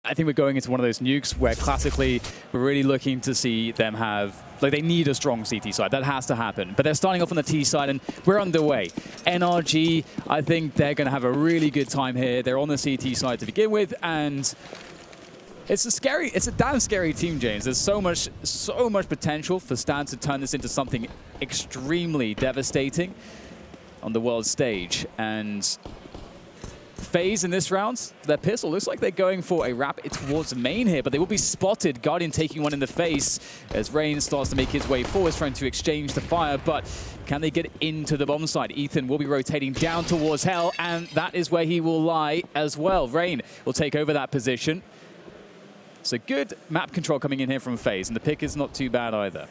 I think we're going into one of those nukes where classically we're really looking to see them have, like they need a strong CT side. That has to happen. But they're starting off on the T side and we're underway. NRG, I think they're going to have a really good time here. They're on the CT side to begin with, and it's a damn scary team, James. There's so much potential for Stan to turn this into something extremely devastating on the world stage. And FaZe in this round, their pistol looks like they're going for a wrap towards main here, but they will be spotted. Guardian taking one in the face as Rain starts to make his way forward, trying to exchange the fire, but can they get into the bomb side? Ethan will be rotating down towards Hell, and that is where he will lie as well. Rain will take over that position. So good map control coming in here from FaZe, and the pick is not too bad either.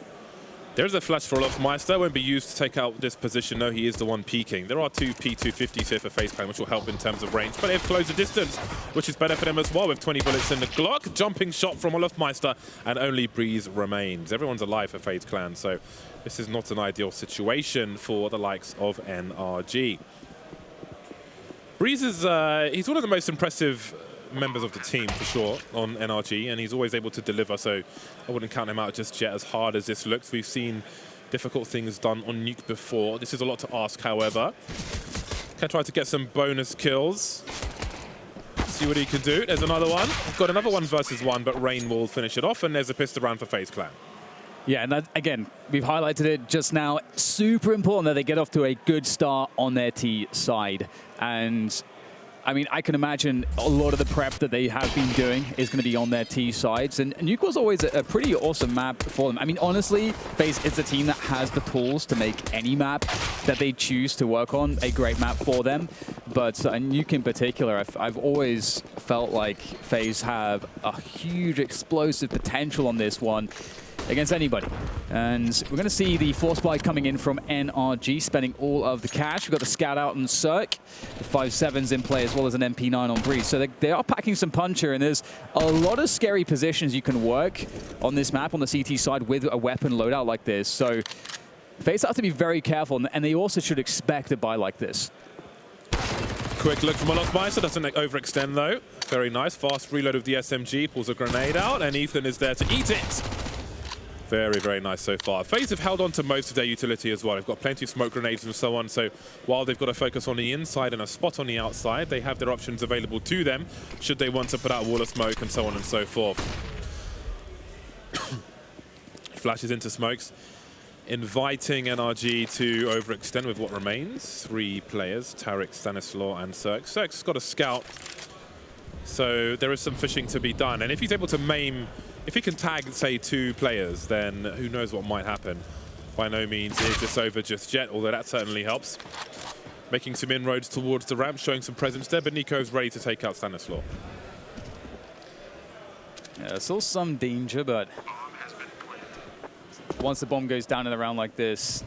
There's a flash for Olofmeister. Won't be used to take out this position. No, he is the one peeking. There are two P250s here for FaZe Clan, which will help in terms of range. But they've closed the distance, which is better for them as well, with 20 bullets in the Glock. Jumping shot from Olofmeister, and only Breeze remains. Everyone's alive for FaZe Clan, so this is not an ideal situation for the likes of NRG. Breeze is he's one of the most impressive members of the team for sure on NRG, and he's always able to deliver, so I wouldn't count him out just yet. As hard as this looks, we've seen difficult things done on Nuke before. This is a lot to ask, however. Can try to get some bonus kills. See what he can do. There's another one. Got another 1 versus 1, but Rain will finish it off, and there's a pistol round for FaZe Clan. Yeah, and that, again, we've highlighted it just now. Super important that they get off to a good start on their T side. And I mean, I can imagine a lot of the prep that they have been doing is going to be on their T sides. And Nuke was always a pretty awesome map for them. I mean, honestly, FaZe is a team that has the tools to make any map that they choose to work on a great map for them. But Nuke in particular, I've always felt like FaZe have a huge explosive potential on this one against anybody. And we're going to see the force buy coming in from NRG, spending all of the cash. We've got the scout out on Cirque, the 5.7s in play, as well as an MP9 on Breeze. So they are packing some punch here, and there's a lot of scary positions you can work on this map on the CT side with a weapon loadout like this. So FaZe have to be very careful, and they also should expect a buy like this. Quick look from Olofmeister, doesn't overextend though. Very nice, fast reload of the SMG, pulls a grenade out, and Ethan is there to eat it. Very, very nice so far. FaZe have held on to most of their utility as well. They've got plenty of smoke grenades and so on, so while they've got to focus on the inside and a spot on the outside, they have their options available to them should they want to put out a wall of smoke and so on and so forth. Flashes into smokes, inviting NRG to overextend with what remains. 3 players, Tarek, Stanislaw, and Cirque. Cirque's got a scout, so there is some fishing to be done. And if he's able to maim, if he can tag, say, 2 players, then who knows what might happen. By no means is this over just yet, although that certainly helps. Making some inroads towards the ramp, showing some presence there, but Nico's ready to take out Stanislaw. Yeah, still some danger, but once the bomb goes down in a round like this,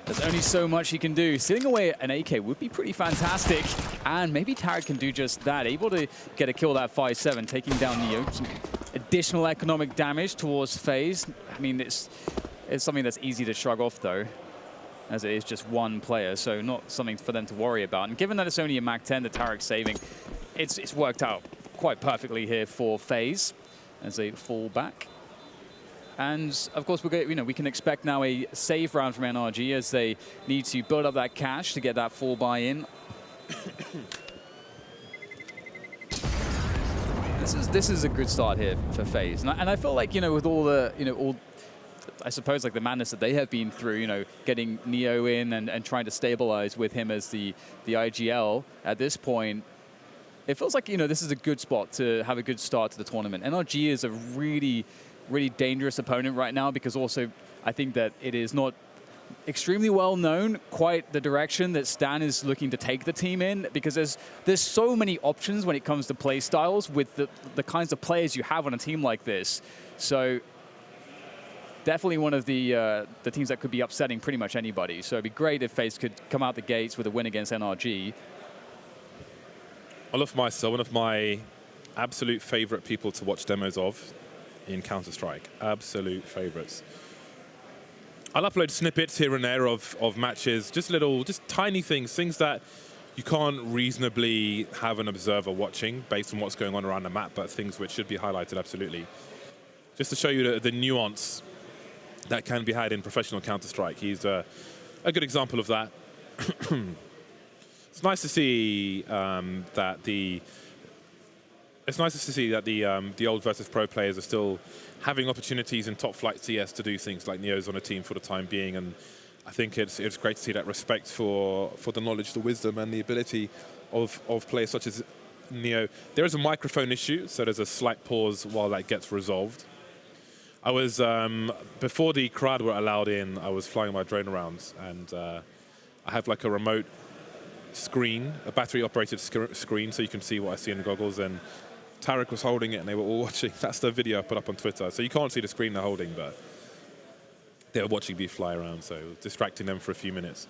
there's only so much he can do. Sitting away an AK would be pretty fantastic, and maybe Tarek can do just that. Able to get a kill that 5.7, taking down Neo. Some additional economic damage towards FaZe. I mean, it's something that's easy to shrug off, though, as it is just 1 player, so not something for them to worry about. And given that it's only a MAC-10 that Tarek's saving, it's worked out quite perfectly here for FaZe as they fall back. And of course, we can expect now a save round from NRG as they need to build up that cash to get that full buy-in. This is a good start here for FaZe, and I feel like with all the I suppose like the madness that they have been through, getting Neo in and trying to stabilize with him as the IGL at this point. It feels like this is a good spot to have a good start to the tournament. NRG is a really dangerous opponent right now because also I think that it is not extremely well known quite the direction that Stan is looking to take the team in, because there's so many options when it comes to play styles with the kinds of players you have on a team like this. So definitely one of the teams that could be upsetting pretty much anybody. So it'd be great if FaZe could come out the gates with a win against NRG. Olofmeister, one of my absolute favorite people to watch demos of in Counter-Strike. Absolute favorites. I'll upload snippets here and there of matches, just tiny things that you can't reasonably have an observer watching based on what's going on around the map, but things which should be highlighted, absolutely. Just to show you the nuance that can be had in professional Counter-Strike. He's a good example of that. It's nice to see that the old versus pro players are still having opportunities in top flight CS to do things like Neo's on a team for the time being, and I think it's great to see that respect for the knowledge, the wisdom, and the ability of players such as Neo. There is a microphone issue, so there's a slight pause while that gets resolved. I was, before the crowd were allowed in, I was flying my drone around, and I have like a remote screen, a battery-operated screen, so you can see what I see in the goggles, and Tarek was holding it, and they were all watching. That's the video I put up on Twitter, so you can't see the screen they're holding, but they were watching me fly around, so distracting them for a few minutes.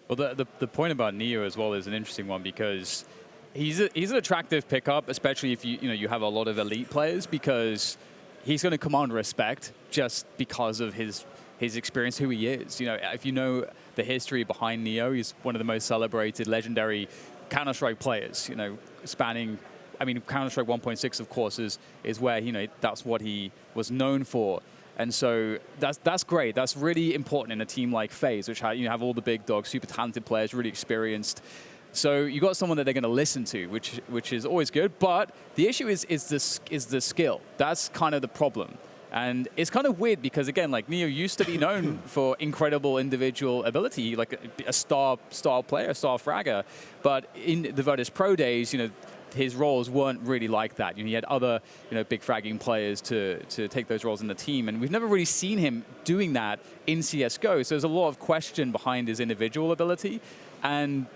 Well, the point about Neo as well is an interesting one, because he's an attractive pickup, especially if you have a lot of elite players, because he's going to command respect just because of his experience, who he is. If you know the history behind Neo, he's one of the most celebrated, legendary Counter-Strike players. Spanning, Counter-Strike 1.6, of course, is where that's what he was known for. And so that's great. That's really important in a team like FaZe, which have all the big dogs, super talented players, really experienced. So you got someone that they're going to listen to, which is always good. But the issue is the skill. That's kind of the problem. And it's kind of weird because, again, like Neo used to be known for incredible individual ability, like a star player, a star fragger. But in the Virtus Pro days, his roles weren't really like that. He had other, big fragging players to take those roles in the team, and we've never really seen him doing that in CSGO. So there's a lot of question behind his individual ability, and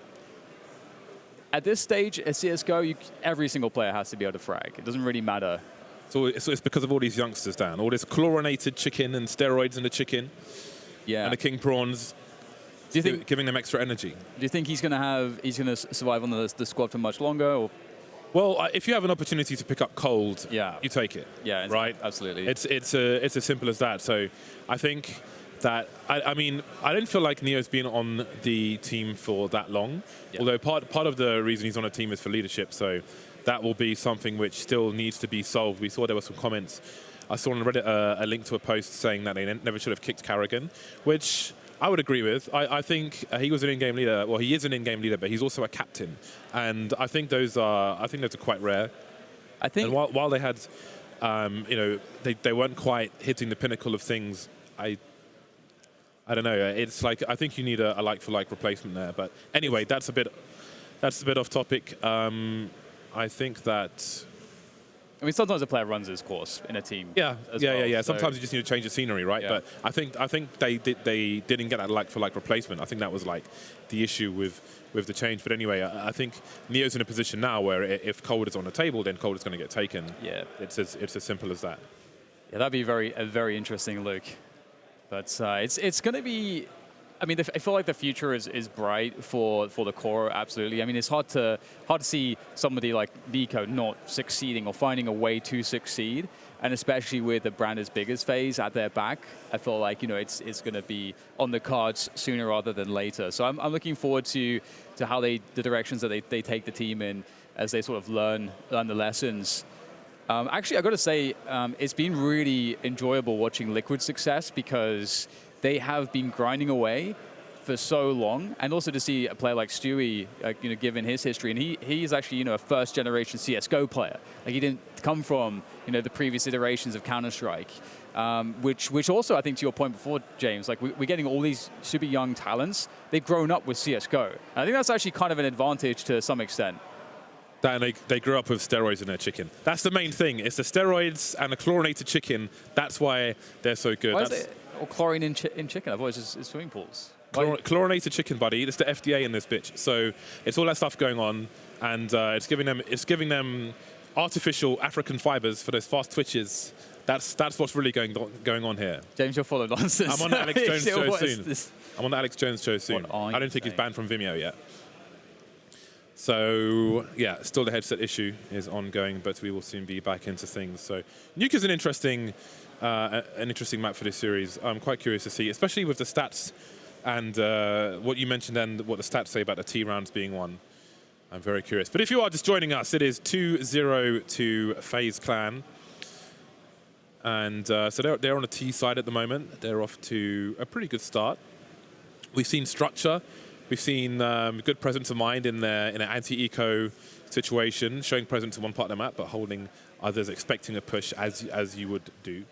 at this stage at CSGO, every single player has to be able to frag. It doesn't really matter. So it's because of all these youngsters, Dan. All this chlorinated chicken and steroids in the chicken, and the king prawns. Do you think giving them extra energy? Do you think he's going to survive on the squad for much longer? Or? Well, if you have an opportunity to pick up cold, you take it. Yeah, right. Absolutely. It's as simple as that. So I think that I don't feel like Neo's been on the team for that long. Yeah. Although part of the reason he's on a team is for leadership. So that will be something which still needs to be solved. We saw there were some comments. I saw on Reddit a link to a post saying that they never should have kicked Carrigan, which I would agree with. I think he was an in-game leader. Well, he is an in-game leader, but he's also a captain, and I think those are quite rare. I think, and while they had, they weren't quite hitting the pinnacle of things. I don't know. It's like I think you need a like-for-like replacement there. But anyway, that's a bit off topic. I think that. Sometimes a player runs his course in a team. Yeah. So sometimes you just need to change the scenery, right? Yeah. But I think they didn't get that like-for-like replacement. I think that was like the issue with the change. But anyway, I think Neo's in a position now where if Cold is on the table, then Cold is going to get taken. Yeah. It's as simple as that. Yeah, that'd be a very interesting look. But it's going to be. I feel like the future is bright for the core, absolutely. It's hard to see somebody like Nico not succeeding or finding a way to succeed, and especially with a brand as big as FaZe at their back, I feel like it's going to be on the cards sooner rather than later. So I'm looking forward to how the directions that they take the team in as they sort of learn the lessons. Actually, I got to say, it's been really enjoyable watching Liquid's success because they have been grinding away for so long, and also to see a player like Stewie, given his history, and he is actually a first-generation CSGO player. Like he didn't come from the previous iterations of Counter-Strike, which also I think to your point before, James, like we're getting all these super young talents. They've grown up with CSGO, and I think that's actually kind of an advantage to some extent. And they grew up with steroids in their chicken. That's the main thing. It's the steroids and the chlorinated chicken. That's why they're so good. Why is it, or chlorine in chicken? I've always just swimming pools. Chlorinated chicken, buddy. It's the FDA in this bitch. So it's all that stuff going on, and it's giving them artificial African fibers for those fast twitches. That's what's really going on here. James, you're full of nonsense. I'm on the Alex Jones show soon. I'm on the Alex Jones show soon. I don't think he's banned from Vimeo yet. So, yeah, still the headset issue is ongoing, but we will soon be back into things. So, Nuke is an interesting map for this series. I'm quite curious to see, especially with the stats and what you mentioned and what the stats say about the T rounds being won. I'm very curious. But if you are just joining us, it is 2-0 to FaZe Clan. And so they're on a T side at the moment. They're off to a pretty good start. We've seen structure. We've seen good presence of mind in an anti-eco situation, showing presence in one part of the map, but holding others, expecting a push as you would do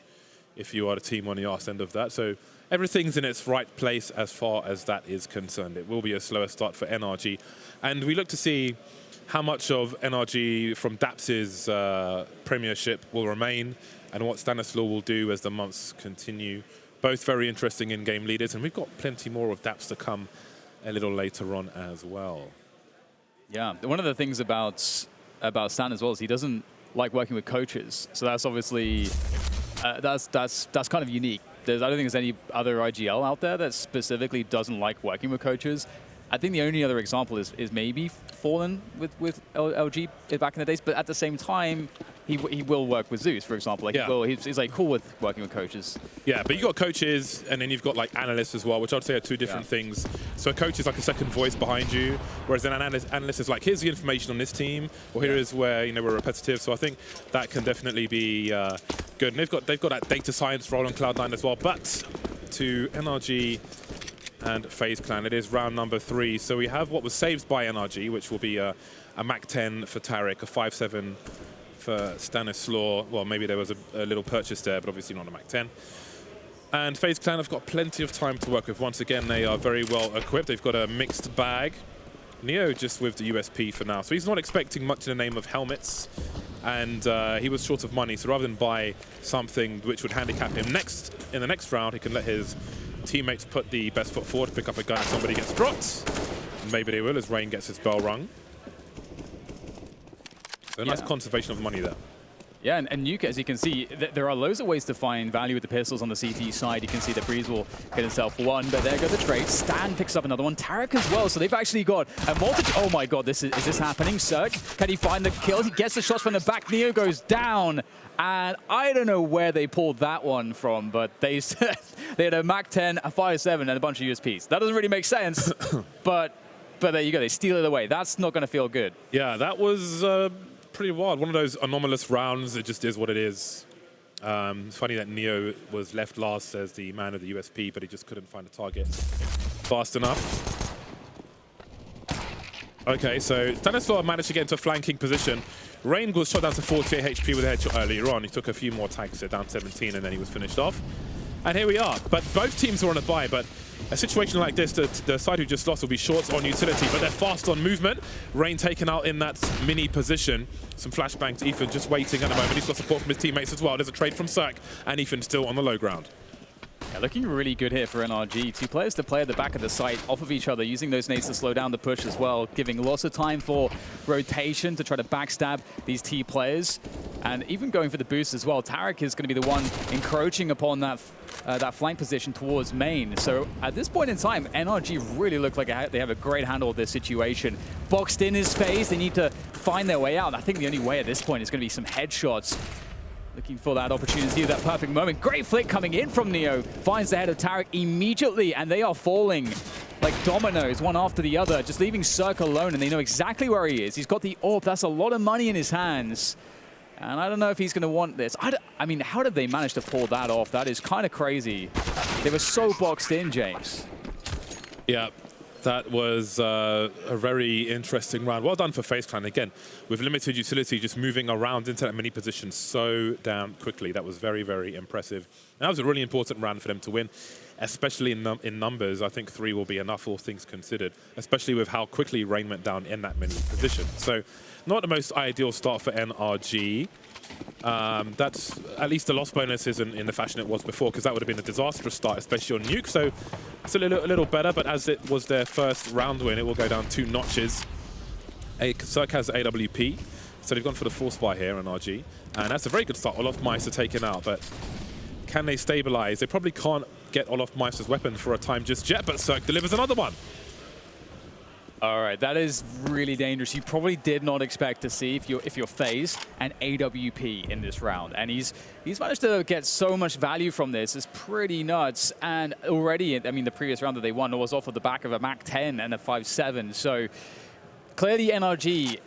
if you are the team on the arse end of that. So everything's in its right place as far as that is concerned. It will be a slower start for NRG. And we look to see how much of NRG from Daps's premiership will remain and what Stanislaw will do as the months continue. Both very interesting in-game leaders, and we've got plenty more of Daps to come a little later on as well. Yeah, one of the things about Stan as well is he doesn't like working with coaches. So that's obviously, that's kind of unique. I don't think there's any other IGL out there that specifically doesn't like working with coaches. I think the only other example is maybe Fallen with LG back in the days, but at the same time, he will work with Zeus, for example. Like he's like cool with working with coaches. Yeah, but you got coaches, and then you've got like analysts as well, which I'd say are two different things. So a coach is like a second voice behind you, whereas an analyst is like, here's the information on this team, or here is where we're repetitive. So I think that can definitely be good. And they've got that data science role on Cloud9 as well. But to NRG and FaZe Clan, it is round number 3. So we have what was saved by NRG, which will be a Mac 10 for Tarek, a 5.7 for Stanislaw. Well, maybe there was a little purchase there, but obviously not a Mac 10. And FaZe Clan have got plenty of time to work with. Once again, they are very well equipped. They've got a mixed bag. Neo just with the USP for now. So he's not expecting much in the name of helmets. And he was short of money. So rather than buy something which would handicap him in the next round, he can let his teammates put the best foot forward, pick up a gun if somebody gets dropped. Maybe they will as Rain gets his bell rung. So a nice conservation of money there. Yeah, and Nuke, as you can see, there are loads of ways to find value with the pistols on the CT side. You can see that Breeze will get himself one, but there go the trade. Stan picks up another one. Tarek as well, so they've actually got a multitude. Oh my god, is this happening? Cirque, can he find the kill? He gets the shots from the back. Neo goes down, and I don't know where they pulled that one from, but they had a Mac 10, a 5.7, and a bunch of USPs. That doesn't really make sense, but there you go. They steal it away. That's not going to feel good. Yeah, that was pretty wild. One of those anomalous rounds. It just is what it is. It's funny that Neo was left last as the man of the USP, but he just couldn't find a target fast enough. Okay, so Stanislaw managed to get into a flanking position. Rain was shot down to 48 HP with a headshot earlier on. He took a few more tags, so down 17, and then he was finished off. And here we are. But both teams are on a bye, but a situation like this, the side who just lost will be short on utility, but they're fast on movement. Rain taken out in that mini position. Some flashbangs. Ethan just waiting at the moment. He's got support from his teammates as well. There's a trade from Cirque, and Ethan still on the low ground. Yeah, looking really good here for NRG. Two players to play at the back of the site off of each other, using those nades to slow down the push as well, giving lots of time for rotation to try to backstab these T players, and even going for the boost as well. Tarek is going to be the one encroaching upon that flank position towards main. So at this point in time, NRG really look like they have a great handle of this situation. Boxed in his phase, they need to find their way out. I think the only way at this point is going to be some headshots. Looking for that opportunity, that perfect moment. Great flick coming in from Neo. Finds the head of Tarek immediately, and they are falling like dominoes, one after the other, just leaving Cirque alone, and they know exactly where he is. He's got the AWP. That's a lot of money in his hands. And I don't know if he's going to want this. I mean, how did they manage to pull that off? That is kind of crazy. They were so boxed in, James. Yeah. That was a very interesting round. Well done for FaZe Clan. Again, with limited utility, just moving around into that mini position so damn quickly. That was very, very impressive. And that was a really important round for them to win, especially in numbers. I think 3 will be enough, all things considered, especially with how quickly Rain went down in that mini position. So not the most ideal start for NRG. That's at least the loss bonus isn't in the fashion it was before, because that would have been a disastrous start, especially on Nuke. So it's a little better, but as it was their first round win, it will go down 2 notches. Cirque has AWP, so they've gone for the full spy here on NRG, and that's a very good start. Olofmeister taken out, but can they stabilize? They probably can't get Olofmeister's weapon for a time just yet, but Cirque delivers another one. All right, that is really dangerous. You probably did not expect to see, if you're FaZe, an AWP in this round, and he's managed to get so much value from this. It's pretty nuts. And already, I mean, the previous round that they won was off of the back of a Mac 10 and a 5.7. So clearly NRG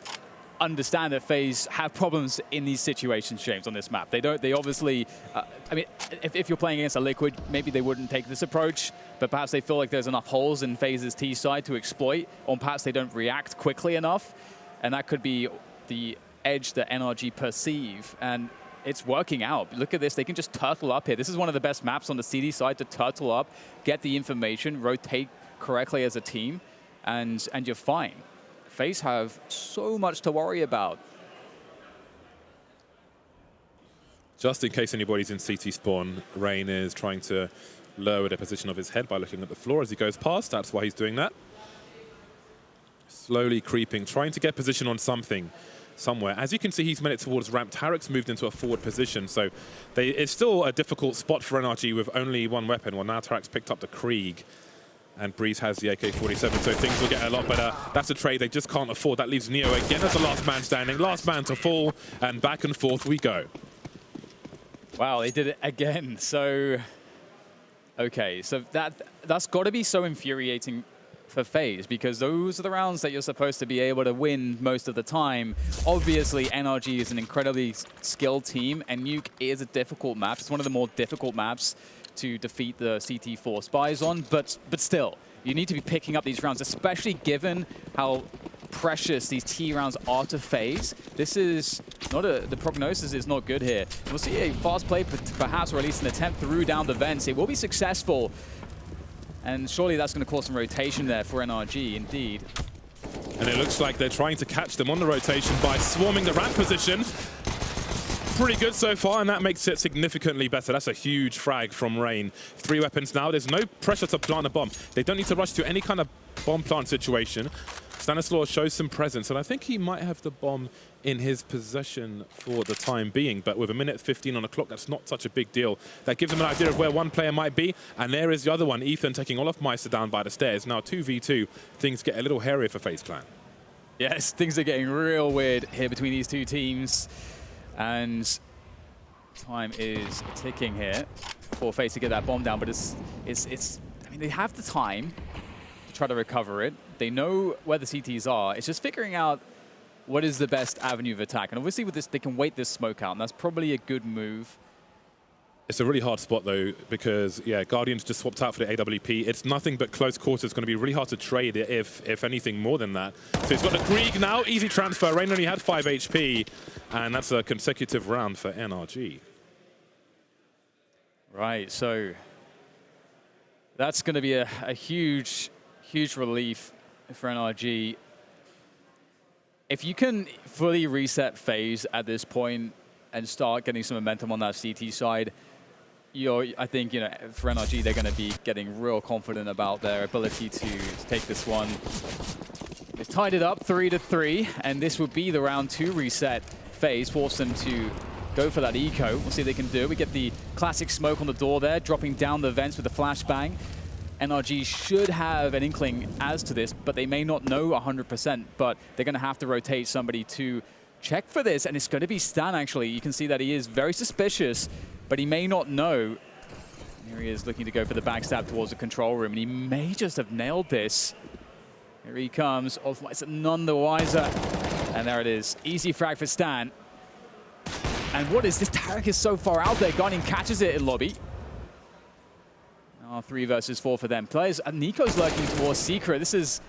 understand that FaZe have problems in these situations, James, on this map. They obviously, I mean, if you're playing against a Liquid, maybe they wouldn't take this approach, but perhaps they feel like there's enough holes in FaZe's T-side to exploit, or perhaps they don't react quickly enough, and that could be the edge that NRG perceive, and it's working out. Look at this, they can just turtle up here. This is one of the best maps on the CD side to turtle up, get the information, rotate correctly as a team, and you're fine. FaZe have so much to worry about. Just in case anybody's in CT spawn, Rain is trying to lower the position of his head by looking at the floor as he goes past. That's why he's doing that. Slowly creeping, trying to get position on something, somewhere. As you can see, he's made it towards ramp. Tarek's moved into a forward position, so it's still a difficult spot for NRG with only one weapon. Well, now Tarek's picked up the Krieg, and Breeze has the AK-47, so things will get a lot better. That's a trade they just can't afford. That leaves Neo again as the last man standing, last man to fall, and back and forth we go. Wow, they did it again. So, okay, so that's got to be so infuriating for FaZe, because those are the rounds that you're supposed to be able to win most of the time. Obviously, NRG is an incredibly skilled team, and Nuke is a difficult map. It's one of the more difficult maps to defeat the CT4 spies on, but still, you need to be picking up these rounds, especially given how precious these T rounds are to FaZe. This is not the prognosis is not good here. We'll see a fast play, perhaps, or at least an attempt through down the vents. It will be successful, and surely that's going to cause some rotation there for NRG, indeed. And it looks like they're trying to catch them on the rotation by swarming the ramp position. Pretty good so far, and that makes it significantly better. That's a huge frag from Rain. 3 weapons now. There's no pressure to plant a bomb. They don't need to rush to any kind of bomb plant situation. Stanislaw shows some presence, and I think he might have the bomb in his possession for the time being. But with 1:15 on the clock, that's not such a big deal. That gives them an idea of where one player might be, and there is the other one, Ethan, taking Olofmeister down by the stairs. Now 2v2, things get a little hairier for FaZe Clan. Yes, things are getting real weird here between these two teams. And time is ticking here for FaZe to get that bomb down, but it's I mean, they have the time to try to recover it. They know where the CTs are. It's just figuring out what is the best avenue of attack. And obviously with this, they can wait this smoke out, and that's probably a good move. It's a really hard spot, though, because, yeah, Guardians just swapped out for the AWP. It's nothing but close quarters. It's going to be really hard to trade it, if anything more than that. So he's got the Krieg now. Easy transfer. Rain only had 5 HP, and that's a consecutive round for NRG. Right, so that's going to be a huge, huge relief for NRG. If you can fully reset FaZe at this point and start getting some momentum on that CT side, I think, for NRG, they're going to be getting real confident about their ability to take this one. They've tied it up 3-3, and this would be the round 2 reset. FaZe force them to go for that eco. We'll see if they can do it. We get the classic smoke on the door there, dropping down the vents with a flashbang. NRG should have an inkling as to this, but they may not know 100%, but they're going to have to rotate somebody to check for this, and it's going to be Stan, actually. You can see that he is very suspicious, but he may not know. Here he is looking to go for the backstab towards the control room, and he may just have nailed this. Here he comes. Olofmeister none the wiser. And there it is. Easy frag for Stan. And what is this? Tarek is so far out there. Guardian catches it in lobby. Now 3 versus 4 for them. Players, and Nico's lurking towards Secret. This is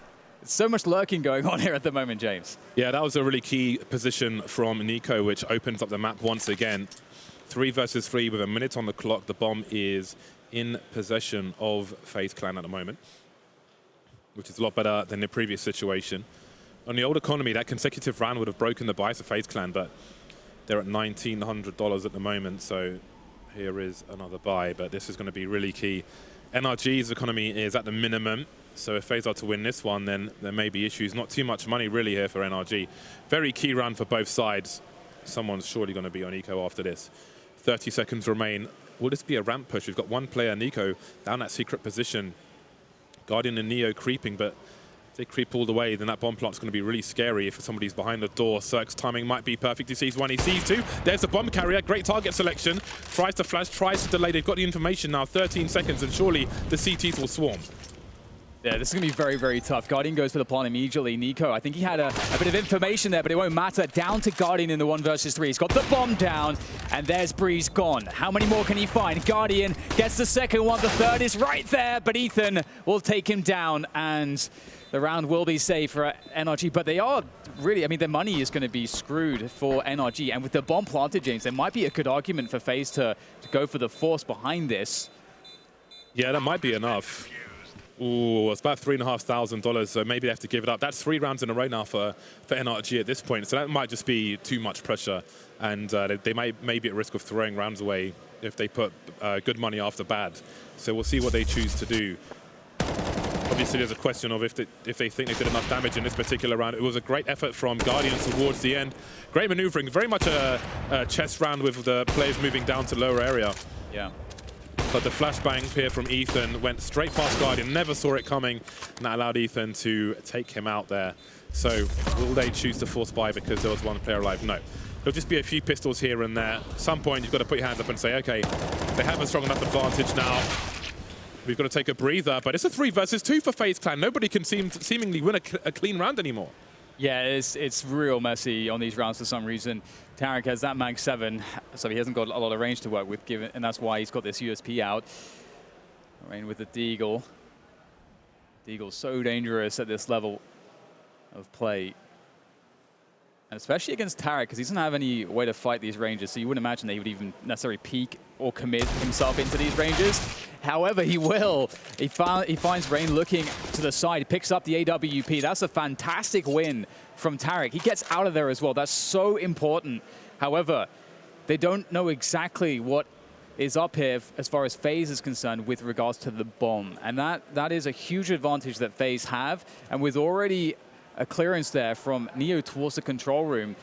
so much lurking going on here at the moment, James. Yeah, that was a really key position from Nico, which opens up the map once again. 3 versus 3 with a minute on the clock. The bomb is in possession of FaZe Clan at the moment, which is a lot better than the previous situation. On the old economy, that consecutive round would have broken the bias of FaZe Clan, but they're at $1,900 at the moment, so here is another buy, but this is going to be really key. NRG's economy is at the minimum, so if FaZe are to win this one, then there may be issues. Not too much money really here for NRG. Very key round for both sides. Someone's surely going to be on eco after this. 30 seconds remain. Will this be a ramp push? We've got one player, Nico, down that secret position. Guardian and Neo creeping, but if they creep all the way, then that bomb plant's going to be really scary if somebody's behind the door. Cirque's timing might be perfect. He sees one, he sees two. There's the bomb carrier. Great target selection. Tries to flash, tries to delay. They've got the information now. 13 seconds, and surely the CTs will swarm. Yeah, this is going to be very, very tough. Guardian goes for the plant immediately. Nico, I think he had a bit of information there, but it won't matter. Down to Guardian in the 1 versus 3. He's got the bomb down, and there's Breeze gone. How many more can he find? Guardian gets the second one. The third is right there, but Ethan will take him down, and the round will be safe for NRG. But they are really, I mean, their money is going to be screwed for NRG. And with the bomb planted, James, there might be a good argument for FaZe to go for the force behind this. Yeah, that might be enough. Ooh, it's about $3,500, so maybe they have to give it up. That's 3 rounds in a row now for NRG at this point, so that might just be too much pressure, and they may be at risk of throwing rounds away if they put good money after bad. So we'll see what they choose to do. Obviously, there's a question of if they think they did enough damage in this particular round. It was a great effort from Guardian towards the end. Great maneuvering, very much a chess round with the players moving down to lower area. Yeah. But the flashbang here from Ethan went straight past Guardian, never saw it coming, and that allowed Ethan to take him out there. So will they choose to force buy because there was one player alive? No. There'll just be a few pistols here and there. At some point, you've got to put your hands up and say, okay, they have a strong enough advantage now. We've got to take a breather, but it's a 3 versus 2 for FaZe Clan. Nobody can seemingly win a clean round anymore. Yeah, it's real messy on these rounds for some reason. Tarek has that Mag 7, so he hasn't got a lot of range to work with, and that's why he's got this USP out. Rain with the Deagle. Deagle's so dangerous at this level of play. And especially against Tarek, because he doesn't have any way to fight these ranges, so you wouldn't imagine that he would even necessarily peek or commit himself into these ranges. However, he will. He finds Rain looking to the side, picks up the AWP. That's a fantastic win from Tarek. He gets out of there as well. That's so important. However, they don't know exactly what is up here as far as FaZe is concerned with regards to the bomb. And that is a huge advantage that FaZe have. And with already a clearance there from Neo towards the control room,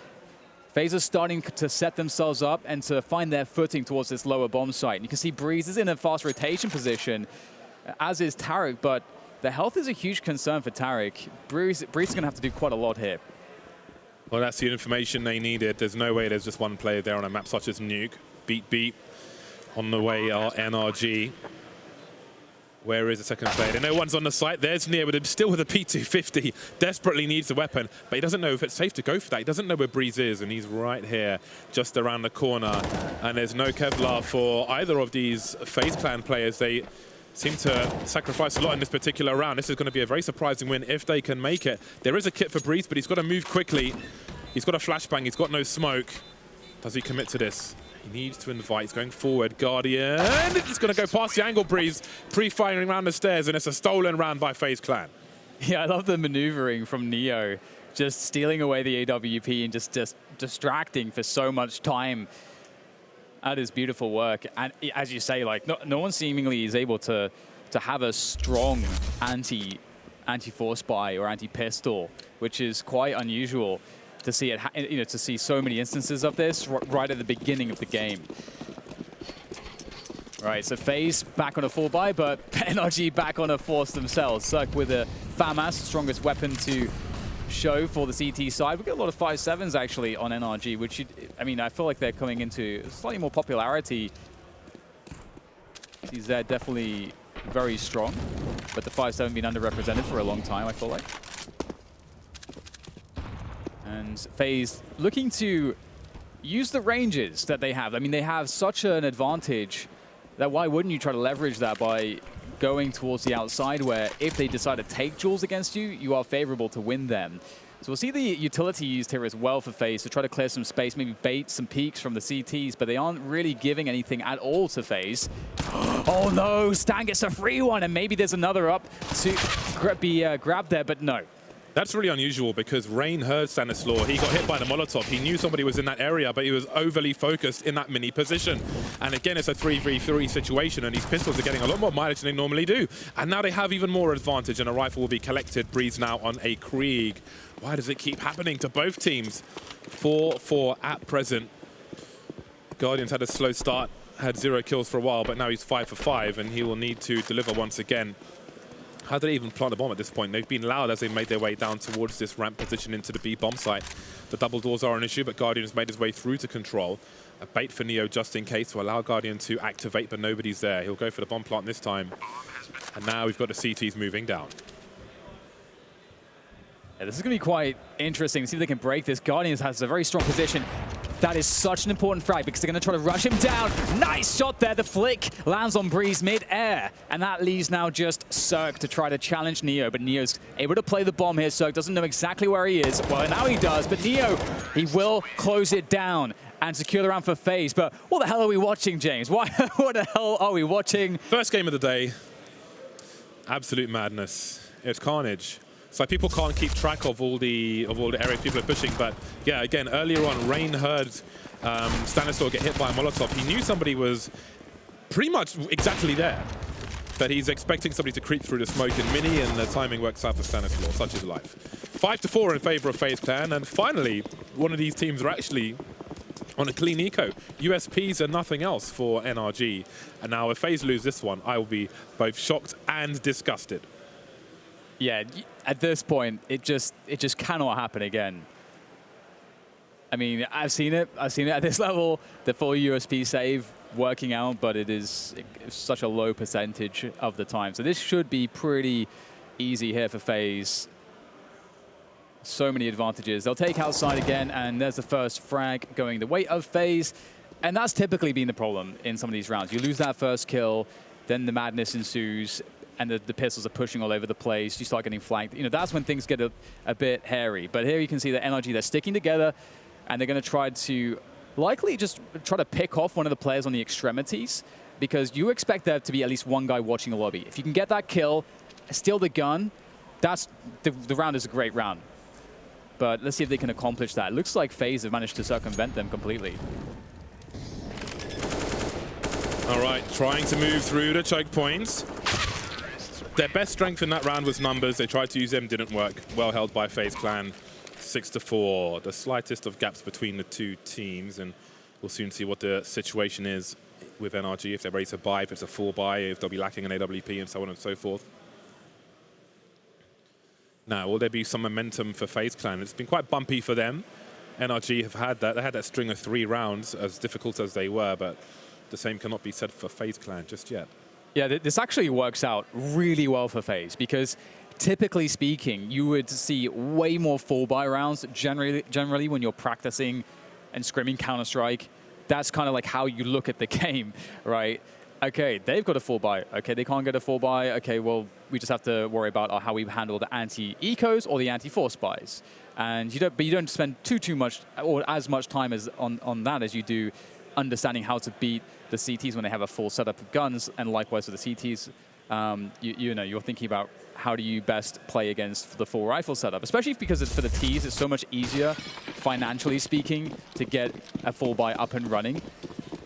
FaZe are starting to set themselves up and to find their footing towards this lower bomb site. And you can see Breeze is in a fast rotation position, as is Tarek, but the health is a huge concern for Tarek. Breeze is going to have to do quite a lot here. Well, that's the information they needed. There's no way there's just one player there on a map such as Nuke. Beat. On the way are NRG. Where is the second player? No one's on the site. There's Neo, but still with a P250. Desperately needs a weapon, but he doesn't know if it's safe to go for that. He doesn't know where Breeze is, and he's right here, just around the corner. And there's no Kevlar for either of these FaZe Clan players. They seem to sacrifice a lot in this particular round. This is going to be a very surprising win if they can make it. There is a kit for Breeze, but he's got to move quickly. He's got a flashbang. He's got no smoke. Does he commit to this? He needs to invite. He's going forward. Guardian. It's going to go past the angle Breeze. Pre-firing around the stairs, and it's a stolen round by FaZe Clan. Yeah, I love the maneuvering from Neo. Just stealing away the AWP and just distracting for so much time. That is beautiful work. And as you say, like no one seemingly is able to have a strong anti-force buy or anti-pistol, which is quite unusual to see it, to see so many instances of this right at the beginning of the game. Right, so FaZe back on a full buy, but NRG back on a force themselves. Cirque with a FAMAS, strongest weapon to show for the CT side. We get a lot of 5.7s actually on NRG, which I feel like they're coming into slightly more popularity. These are definitely very strong, but the 5.7 been underrepresented for a long time, I feel like. And FaZe looking to use the ranges that they have. I mean, they have such an advantage that why wouldn't you try to leverage that by going towards the outside, where if they decide to take duels against you, you are favorable to win them. So we'll see the utility used here as well for FaZe to try to clear some space, maybe bait some peeks from the CTs, but they aren't really giving anything at all to FaZe. Oh no, Stan gets a free one, and maybe there's another up to be grabbed there, but no. That's really unusual because Rain heard Stanislaw. He got hit by the Molotov. He knew somebody was in that area, but he was overly focused in that mini position. And again, it's a 3v3 situation, and these pistols are getting a lot more mileage than they normally do. And now they have even more advantage, and a rifle will be collected. Breeze now on a Krieg. Why does it keep happening to both teams? 4-4 at present. Guardians had a slow start, had 0 kills for a while, but now he's 5 for 5, and he will need to deliver once again. How did they even plant a bomb at this point? They've been loud as they made their way down towards this ramp position into the B bomb site. The double doors are an issue, but Guardian has made his way through to control. A bait for Neo just in case to allow Guardian to activate, but nobody's there. He'll go for the bomb plant this time. And now we've got the CTs moving down. Yeah, this is going to be quite interesting. See if they can break this. Guardians has a very strong position. That is such an important frag because they're going to try to rush him down. Nice shot there. The flick lands on Breeze mid-air. And that leaves now just Cirque to try to challenge Neo. But Neo's able to play the bomb here. Cirque doesn't know exactly where he is. Well, now he does. But Neo, he will close it down and secure the round for FaZe. But what the hell are we watching, James? What the hell are we watching? First game of the day. Absolute madness. It's carnage. It's like people can't keep track of all the areas people are pushing. But yeah, again, earlier on, Rain heard Stanislaw get hit by a Molotov. He knew somebody was pretty much exactly there. But he's expecting somebody to creep through the smoke in Mini, and the timing works out for Stanislaw. Such is life. 5-4 in favor of FaZe Clan, and finally, one of these teams are actually on a clean eco. USPs are nothing else for NRG. And now if FaZe lose this one, I will be both shocked and disgusted. Yeah, at this point, it just cannot happen again. I mean, I've seen it at this level, the full USP save working out, but it's such a low percentage of the time. So this should be pretty easy here for FaZe. So many advantages. They'll take outside again, and there's the first frag going the way of FaZe. And that's typically been the problem in some of these rounds. You lose that first kill, then the madness ensues, and the pistols are pushing all over the place. You start getting flanked. You know, that's when things get a bit hairy. But here you can see the NRG, they're sticking together, and they're going to try to likely just try to pick off one of the players on the extremities, because you expect there to be at least one guy watching the lobby. If you can get that kill, steal the gun, that's the round is a great round. But let's see if they can accomplish that. It looks like FaZe have managed to circumvent them completely. All right, trying to move through the choke points. Their best strength in that round was numbers. They tried to use them, didn't work. Well held by FaZe Clan, 6-4. The slightest of gaps between the two teams, and we'll soon see what the situation is with NRG, if they're ready to buy, if it's a full buy, if they'll be lacking an AWP, and so on and so forth. Now, will there be some momentum for FaZe Clan? It's been quite bumpy for them. NRG have had that. They had that string of 3 rounds, as difficult as they were, but the same cannot be said for FaZe Clan just yet. Yeah, this actually works out really well for FaZe, because typically speaking, you would see way more full buy rounds generally when you're practicing and scrimming Counter-Strike. That's kind of like how you look at the game, right? Okay, they've got a full buy. Okay, they can't get a full buy. Okay, well, we just have to worry about how we handle the anti-ecos or the anti-force buys. And you don't spend too much or as much time as on that as you do understanding how to beat the CTs when they have a full setup of guns, and likewise for the CTs, you're thinking about how do you best play against the full rifle setup, especially because it's for the Ts, it's so much easier, financially speaking, to get a full buy up and running.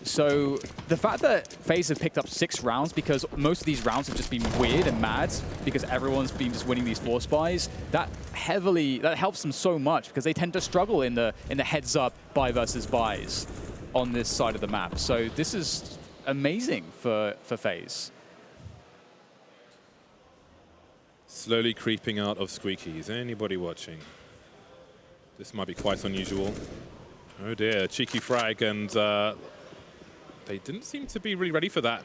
So the fact that FaZe have picked up 6 rounds, because most of these rounds have just been weird and mad, because everyone's been just winning these force buys, that helps them so much, because they tend to struggle in the heads up buy versus buys on this side of the map. So this is amazing for FaZe. Slowly creeping out of squeakies. Anybody watching? This might be quite unusual. Oh dear, cheeky frag, and they didn't seem to be really ready for that.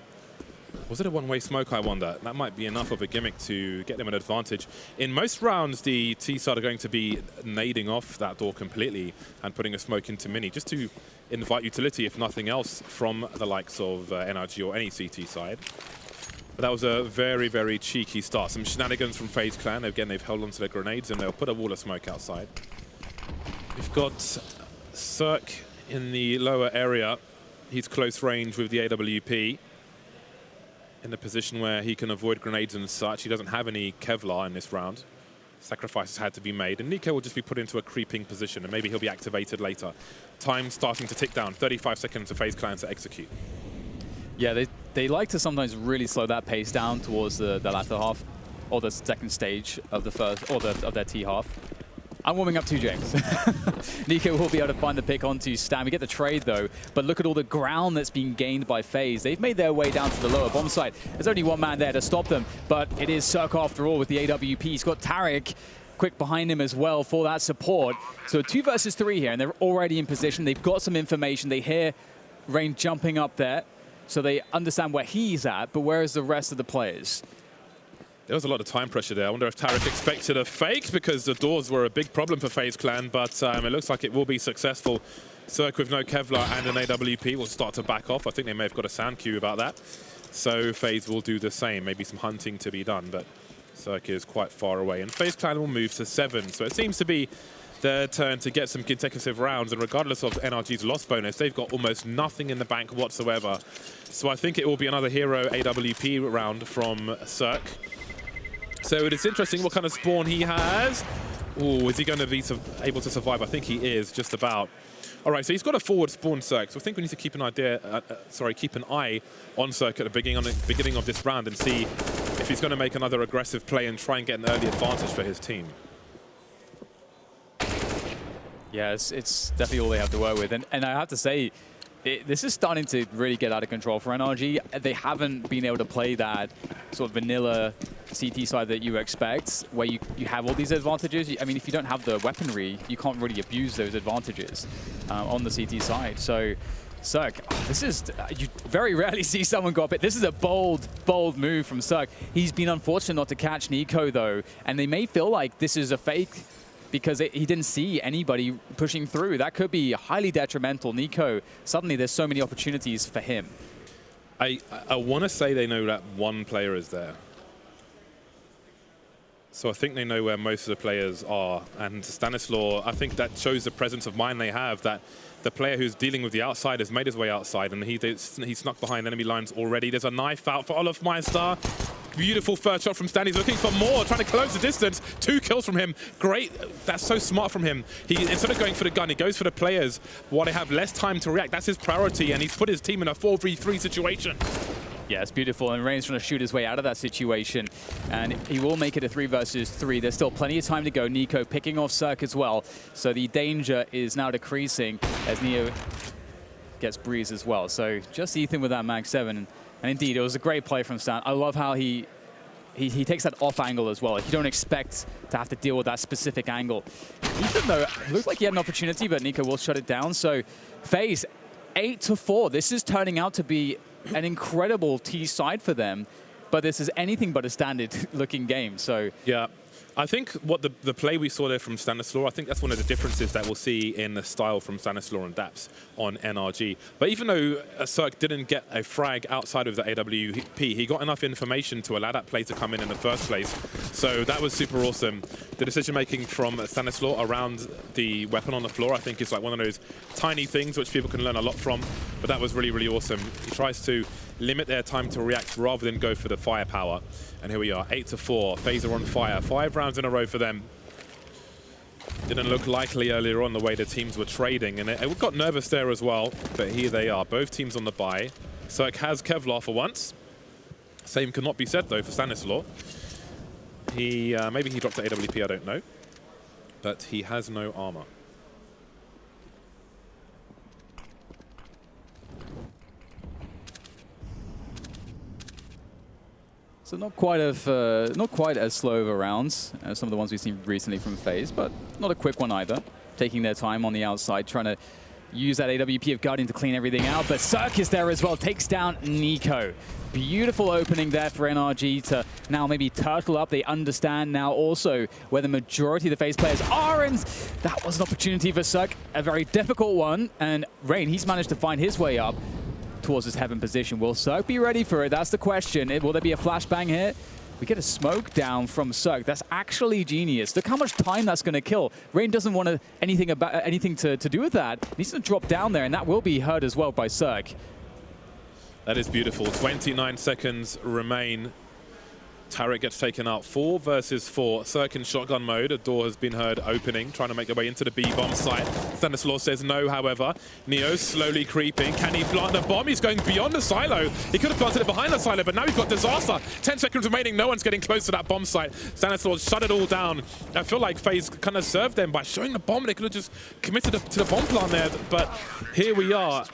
Was it a one-way smoke, I wonder? That might be enough of a gimmick to get them an advantage. In most rounds, the T-side are going to be nading off that door completely and putting a smoke into Mini, just to invite utility, if nothing else, from the likes of NRG or any CT side. But that was a very, very cheeky start. Some shenanigans from FaZe Clan. Again, they've held onto their grenades, and they'll put a wall of smoke outside. We've got Cirque in the lower area. He's close range with the AWP, in a position where he can avoid grenades and such. He doesn't have any Kevlar in this round. Sacrifices had to be made, and Nico will just be put into a creeping position, and maybe he'll be activated later. Time starting to tick down. 35 seconds for FaZe Clan to execute. Yeah, they like to sometimes really slow that pace down towards the latter half, or the second stage of the first, or of their T half. I'm warming up too, James. Nico will be able to find the pick onto Stan. We get the trade, though, but look at all the ground that's been gained by FaZe. They've made their way down to the lower bomb site. There's only one man there to stop them, but it is Cirque after all with the AWP. He's got Tariq quick behind him as well for that support. So 2 versus 3 here, and they're already in position. They've got some information. They hear Rain jumping up there, so they understand where he's at, but where is the rest of the players? There was a lot of time pressure there. I wonder if Tarek expected a fake because the doors were a big problem for FaZe Clan, but it looks like it will be successful. Cirque with no Kevlar and an AWP will start to back off. I think they may have got a sound cue about that. So FaZe will do the same. Maybe some hunting to be done, but Cirque is quite far away. And FaZe Clan will move to 7. So it seems to be their turn to get some consecutive rounds. And regardless of NRG's loss bonus, they've got almost nothing in the bank whatsoever. So I think it will be another hero AWP round from Cirque. So it is interesting what kind of spawn he has. Oh, is he going to be able to survive? I think he is, just about. All right, so he's got a forward spawn Cirque. So I think we need to keep an keep an eye on Cirque at the beginning of this round and see if he's going to make another aggressive play and try and get an early advantage for his team. Yeah, it's definitely all they have to work with. And I have to say, this is starting to really get out of control for NRG. They haven't been able to play that sort of vanilla CT side that you expect, where you have all these advantages. I mean, if you don't have the weaponry, you can't really abuse those advantages on the CT side. So, Cirque, this is, you very rarely see someone go up it. This is a bold move from Cirque. He's been unfortunate not to catch Nico, though, and they may feel like this is a fake because he didn't see anybody pushing through. That could be highly detrimental. Nico, suddenly there's so many opportunities for him. I want to say they know that one player is there. So I think they know where most of the players are. And Stanislaw, I think that shows the presence of mind they have, that the player who's dealing with the outside has made his way outside, and he snuck behind enemy lines already. There's a knife out for Olofmeister. Beautiful first shot from Stan. He's looking for more, trying to close the distance. 2 kills from him. Great. That's so smart from him. He, instead of going for the gun, he goes for the players while they have less time to react. That's his priority, and he's put his team in a 4v3 situation. Yeah, it's beautiful, and Rain's trying to shoot his way out of that situation, and he will make it a 3 versus 3. There's still plenty of time to go. Nico picking off Cirque as well, so the danger is now decreasing as Neo gets breeze as well. So just Ethan with that Mag 7. And indeed, it was a great play from Stan. I love how he takes that off angle as well. Like, you don't expect to have to deal with that specific angle. Ethan, though, looked like he had an opportunity, but Nico will shut it down. So FaZe, 8-4. This is turning out to be an incredible T-side for them, but this is anything but a standard-looking game. So yeah. I think what the play we saw there from Stanislaw, I think that's one of the differences that we'll see in the style from Stanislaw and Daps on NRG. But even though Cirque didn't get a frag outside of the AWP, he got enough information to allow that play to come in the first place. So that was super awesome. The decision-making from Stanislaw around the weapon on the floor, I think, is like one of those tiny things which people can learn a lot from. But that was really, really awesome. He tries to limit their time to react rather than go for the firepower. And here we are, 8-4. FaZe are on fire. 5 rounds in a row for them. Didn't look likely earlier on the way the teams were trading, and it got nervous there as well. But here they are, both teams on the bye. Cirque has Kevlar for once. Same cannot be said though for Stanislaw. Maybe he dropped the AWP, I don't know. But he has no armor. So not quite as slow of a rounds as some of the ones we've seen recently from FaZe, but not a quick one either. Taking their time on the outside, trying to use that AWP of Guardian to clean everything out. But Cirque is there as well, takes down Nico. Beautiful opening there for NRG to now maybe turtle up. They understand now also where the majority of the FaZe players are, and that was an opportunity for Cirque, a very difficult one. And Rain, he's managed to find his way up towards his heaven position. Will Cirque be ready for it? That's the question. Will there be a flashbang here? We get a smoke down from Cirque. That's actually genius. Look how much time that's going to kill. Rain doesn't want anything to do with that. He's going to drop down there, and that will be heard as well by Cirque. That is beautiful. 29 seconds remain. Tarek gets taken out. 4 versus 4. Cirque in shotgun mode. A door has been heard opening, trying to make their way into the B-bomb site. Stanislaw says no, however. Neo slowly creeping. Can he plant the bomb? He's going beyond the silo. He could have planted it behind the silo, but now he's got disaster. 10 seconds remaining. No one's getting close to that bomb site. Stanislaw shut it all down. I feel like FaZe kind of served them by showing the bomb. They could have just committed to the bomb plant there, but here we are.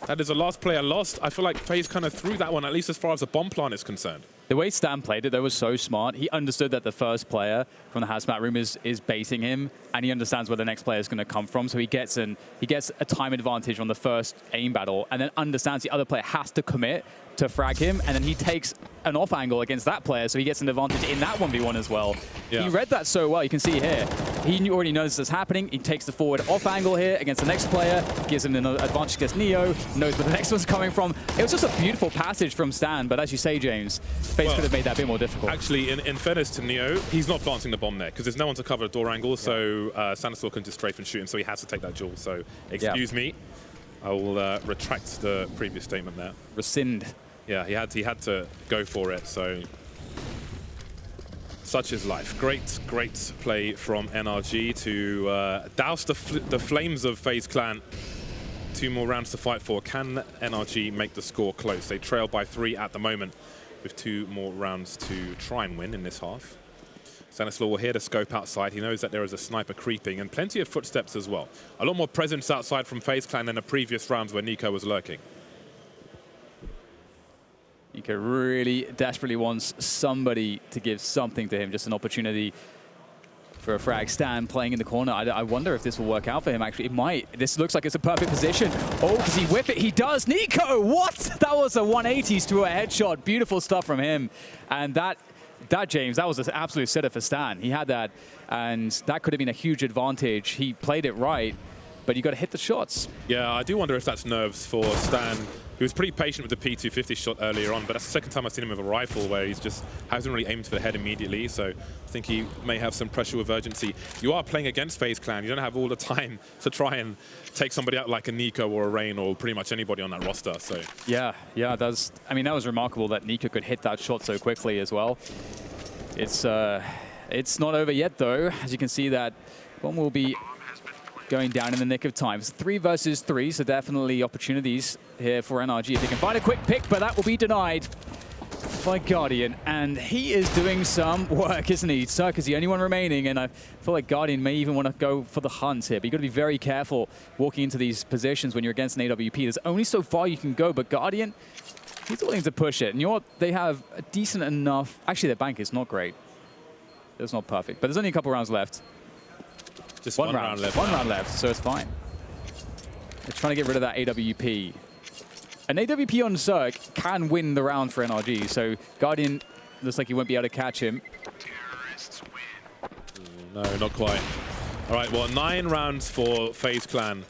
That is the last player lost. I feel like FaZe kind of threw that one, at least as far as the bomb plant is concerned. The way Stan played it, though, was so smart. He understood that the first player from the hazmat room is baiting him, and he understands where the next player is going to come from. So he gets a time advantage on the first aim battle, and then understands the other player has to commit to frag him, and then he takes an off angle against that player, so he gets an advantage in that 1v1 as well. Yeah. He read that so well. You can see here, he already knows this is happening. He takes the forward off angle here against the next player, gives him an advantage against Neo, knows where the next one's coming from. It was just a beautiful passage from Stan, but as you say, James, FaZe could have made that a bit more difficult. Actually, in fairness to Neo, he's not planting the bomb there because there's no one to cover a door angle, so Stanislaw can just strafe and shoot him, so he has to take that duel. So excuse me, I will retract the previous statement there. Rescind. Yeah, he had to go for it, so such is life. Great play from NRG to douse the flames of FaZe Clan. 2 more rounds to fight for. Can NRG make the score close? They trail by 3 at the moment with 2 more rounds to try and win in this half. Stanislaw will hear the scope outside. He knows that there is a sniper creeping and plenty of footsteps as well. A lot more presence outside from FaZe Clan than the previous rounds where Nico was lurking. Nico really desperately wants somebody to give something to him, just an opportunity for a frag. Stan playing in the corner. I wonder if this will work out for him, actually. It might. This looks like it's a perfect position. Oh, does he whip it? He does. Nico, what? That was a 180s to a headshot. Beautiful stuff from him. And that James, that was an absolute setup for Stan. He had that, and that could have been a huge advantage. He played it right, but you got to hit the shots. Yeah, I do wonder if that's nerves for Stan. He was pretty patient with the P250 shot earlier on, but that's the second time I've seen him with a rifle where he's just hasn't really aimed for the head immediately. So I think he may have some pressure with urgency. You are playing against FaZe Clan. You don't have all the time to try and take somebody out like a Nico or a Rain or pretty much anybody on that roster. So yeah, that's. I mean, that was remarkable that Nico could hit that shot so quickly as well. It's not over yet though. As you can see, that one will be going down in the nick of time. It's 3 versus 3, so definitely opportunities here for NRG if they can find a quick pick, but that will be denied by Guardian. And he is doing some work, isn't he? Cirque is the only one remaining, and I feel like Guardian may even want to go for the hunt here. But you've got to be very careful walking into these positions when you're against an AWP. There's only so far you can go, but Guardian, he's willing to push it. And you know what? They have a decent enough... Actually, their bank is not great. It's not perfect, but there's only a couple rounds left. Just one round left. One round left, so it's fine. They're trying to get rid of that AWP. An AWP on Cirque can win the round for NRG, so Guardian looks like he won't be able to catch him. No, not quite. All right, well, 9 rounds for FaZe Clan.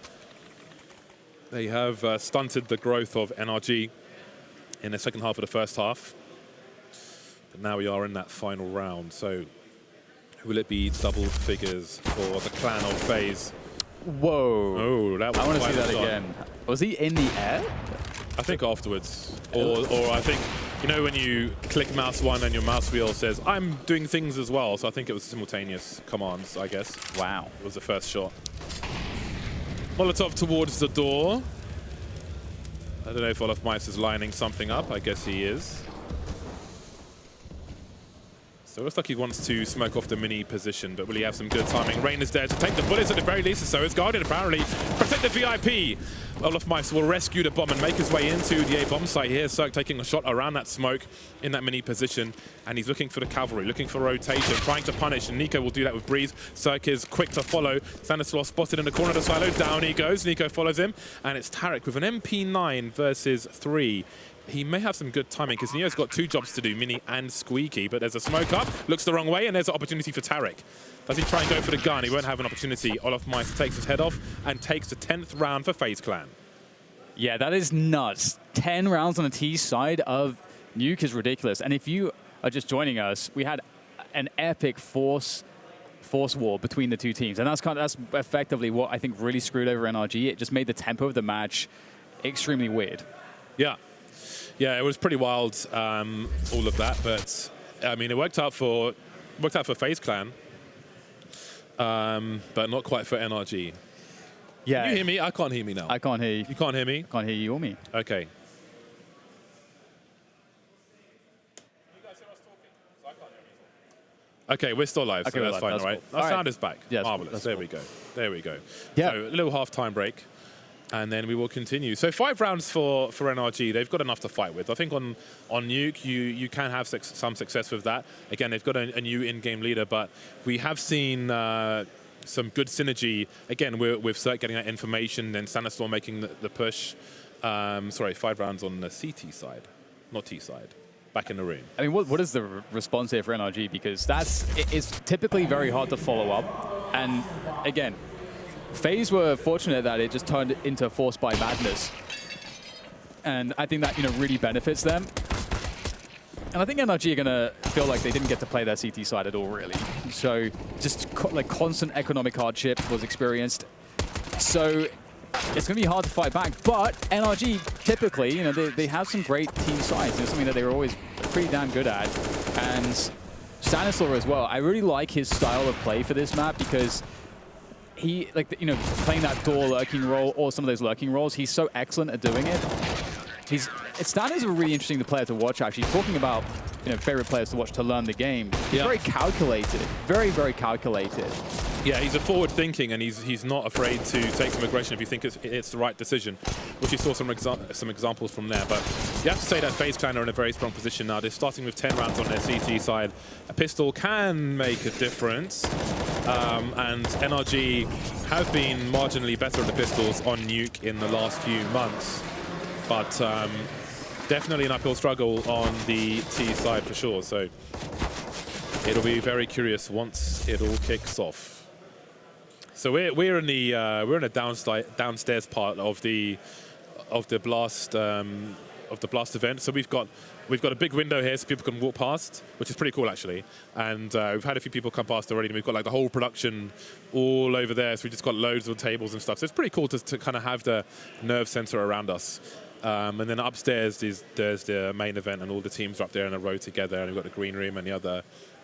They have stunted the growth of NRG in the second half of the first half. But now we are in that final round, so will it be double figures for the clan of FaZe? Whoa. Oh, that was I want to see that again. Was he in the air? I think afterwards. Or I think, you know, when you click mouse 1 and your mouse wheel says, I'm doing things as well. So I think it was simultaneous commands, I guess. Wow. It was the first shot. Molotov towards the door. I don't know if Olaf Mice is lining something up. I guess he is. So it looks like he wants to smoke off the mini position, but will he have some good timing? Rain is there to take the bullets at the very least, so is Guardian apparently. Protect the VIP! Olaf Mice will rescue the bomb and make his way into the A-bomb site here. Cirque taking a shot around that smoke in that mini position, and he's looking for the cavalry, looking for rotation, trying to punish, and Nico will do that with Breeze. Cirque is quick to follow. Stanislaw spotted in the corner of the silo. Down he goes. Nico follows him, and it's Tarek with an MP9 versus 3. He may have some good timing because Neo's got 2 jobs to do, Mini and Squeaky, but there's a smoke up, looks the wrong way, and there's an opportunity for Tarek. Does he try and go for the gun? He won't have an opportunity. Olaf Mice takes his head off and takes the 10th round for FaZe Clan. Yeah, that is nuts. 10 rounds on the T side of Nuke is ridiculous. And if you are just joining us, we had an epic force war between the 2 teams. And that's effectively what I think really screwed over NRG. It just made the tempo of the match extremely weird. Yeah. Yeah, it was pretty wild, all of that, but I mean, it worked out for FaZe Clan, but not quite for NRG. Yeah. Can you hear me? I can't hear me now. I can't hear you. You can't hear me? I can't hear you or me. Okay. You guys hear us talking? So I can't hear you. Okay, we're still live, so that's fine, all right? Cool. Our sound is back. Yeah, marvelous. that's There cool. we go. There we go. Yeah. So, a little half-time break. And then we will continue. So 5 rounds for NRG. They've got enough to fight with. I think on Nuke, you can have some success with that. Again, they've got a new in-game leader, but we have seen some good synergy. Again, with Cert getting that information, then Sanistor making the push. Sorry, 5 rounds on the CT side, not T side. Back in the room. I mean, what is the response here for NRG? Because it's typically very hard to follow up. And again, FaZe were fortunate that it just turned into Forced by Madness. And I think that, really benefits them. And I think NRG are going to feel like they didn't get to play their CT side at all, really. So just like constant economic hardship was experienced. So it's going to be hard to fight back. But NRG, typically, they have some great team sides. It's something that they were always pretty damn good at. And Sanistor as well. I really like his style of play for this map because he, playing that door lurking role or some of those lurking roles, he's so excellent at doing it. Stan is a really interesting player to watch, actually. Talking about, favorite players to watch to learn the game. He's very calculated, very, very calculated. Yeah, he's a forward-thinking, and he's not afraid to take some aggression if you think it's the right decision, which you saw some examples from there. But you have to say that FaZe Clan are in a very strong position now. They're starting with 10 rounds on their CT side. A pistol can make a difference, and NRG have been marginally better at the pistols on Nuke in the last few months. But definitely an uphill struggle on the T side for sure. So it'll be very curious once it all kicks off. So we're in the downstairs part of the blast event. So we've got a big window here so people can walk past, which is pretty cool actually. And we've had a few people come past already, and we've got like the whole production all over there. So we just got loads of tables and stuff. So it's pretty cool to kind of have the nerve sensor around us. And then upstairs there's the main event, and all the teams are up there in a row together, and we've got the green room and the other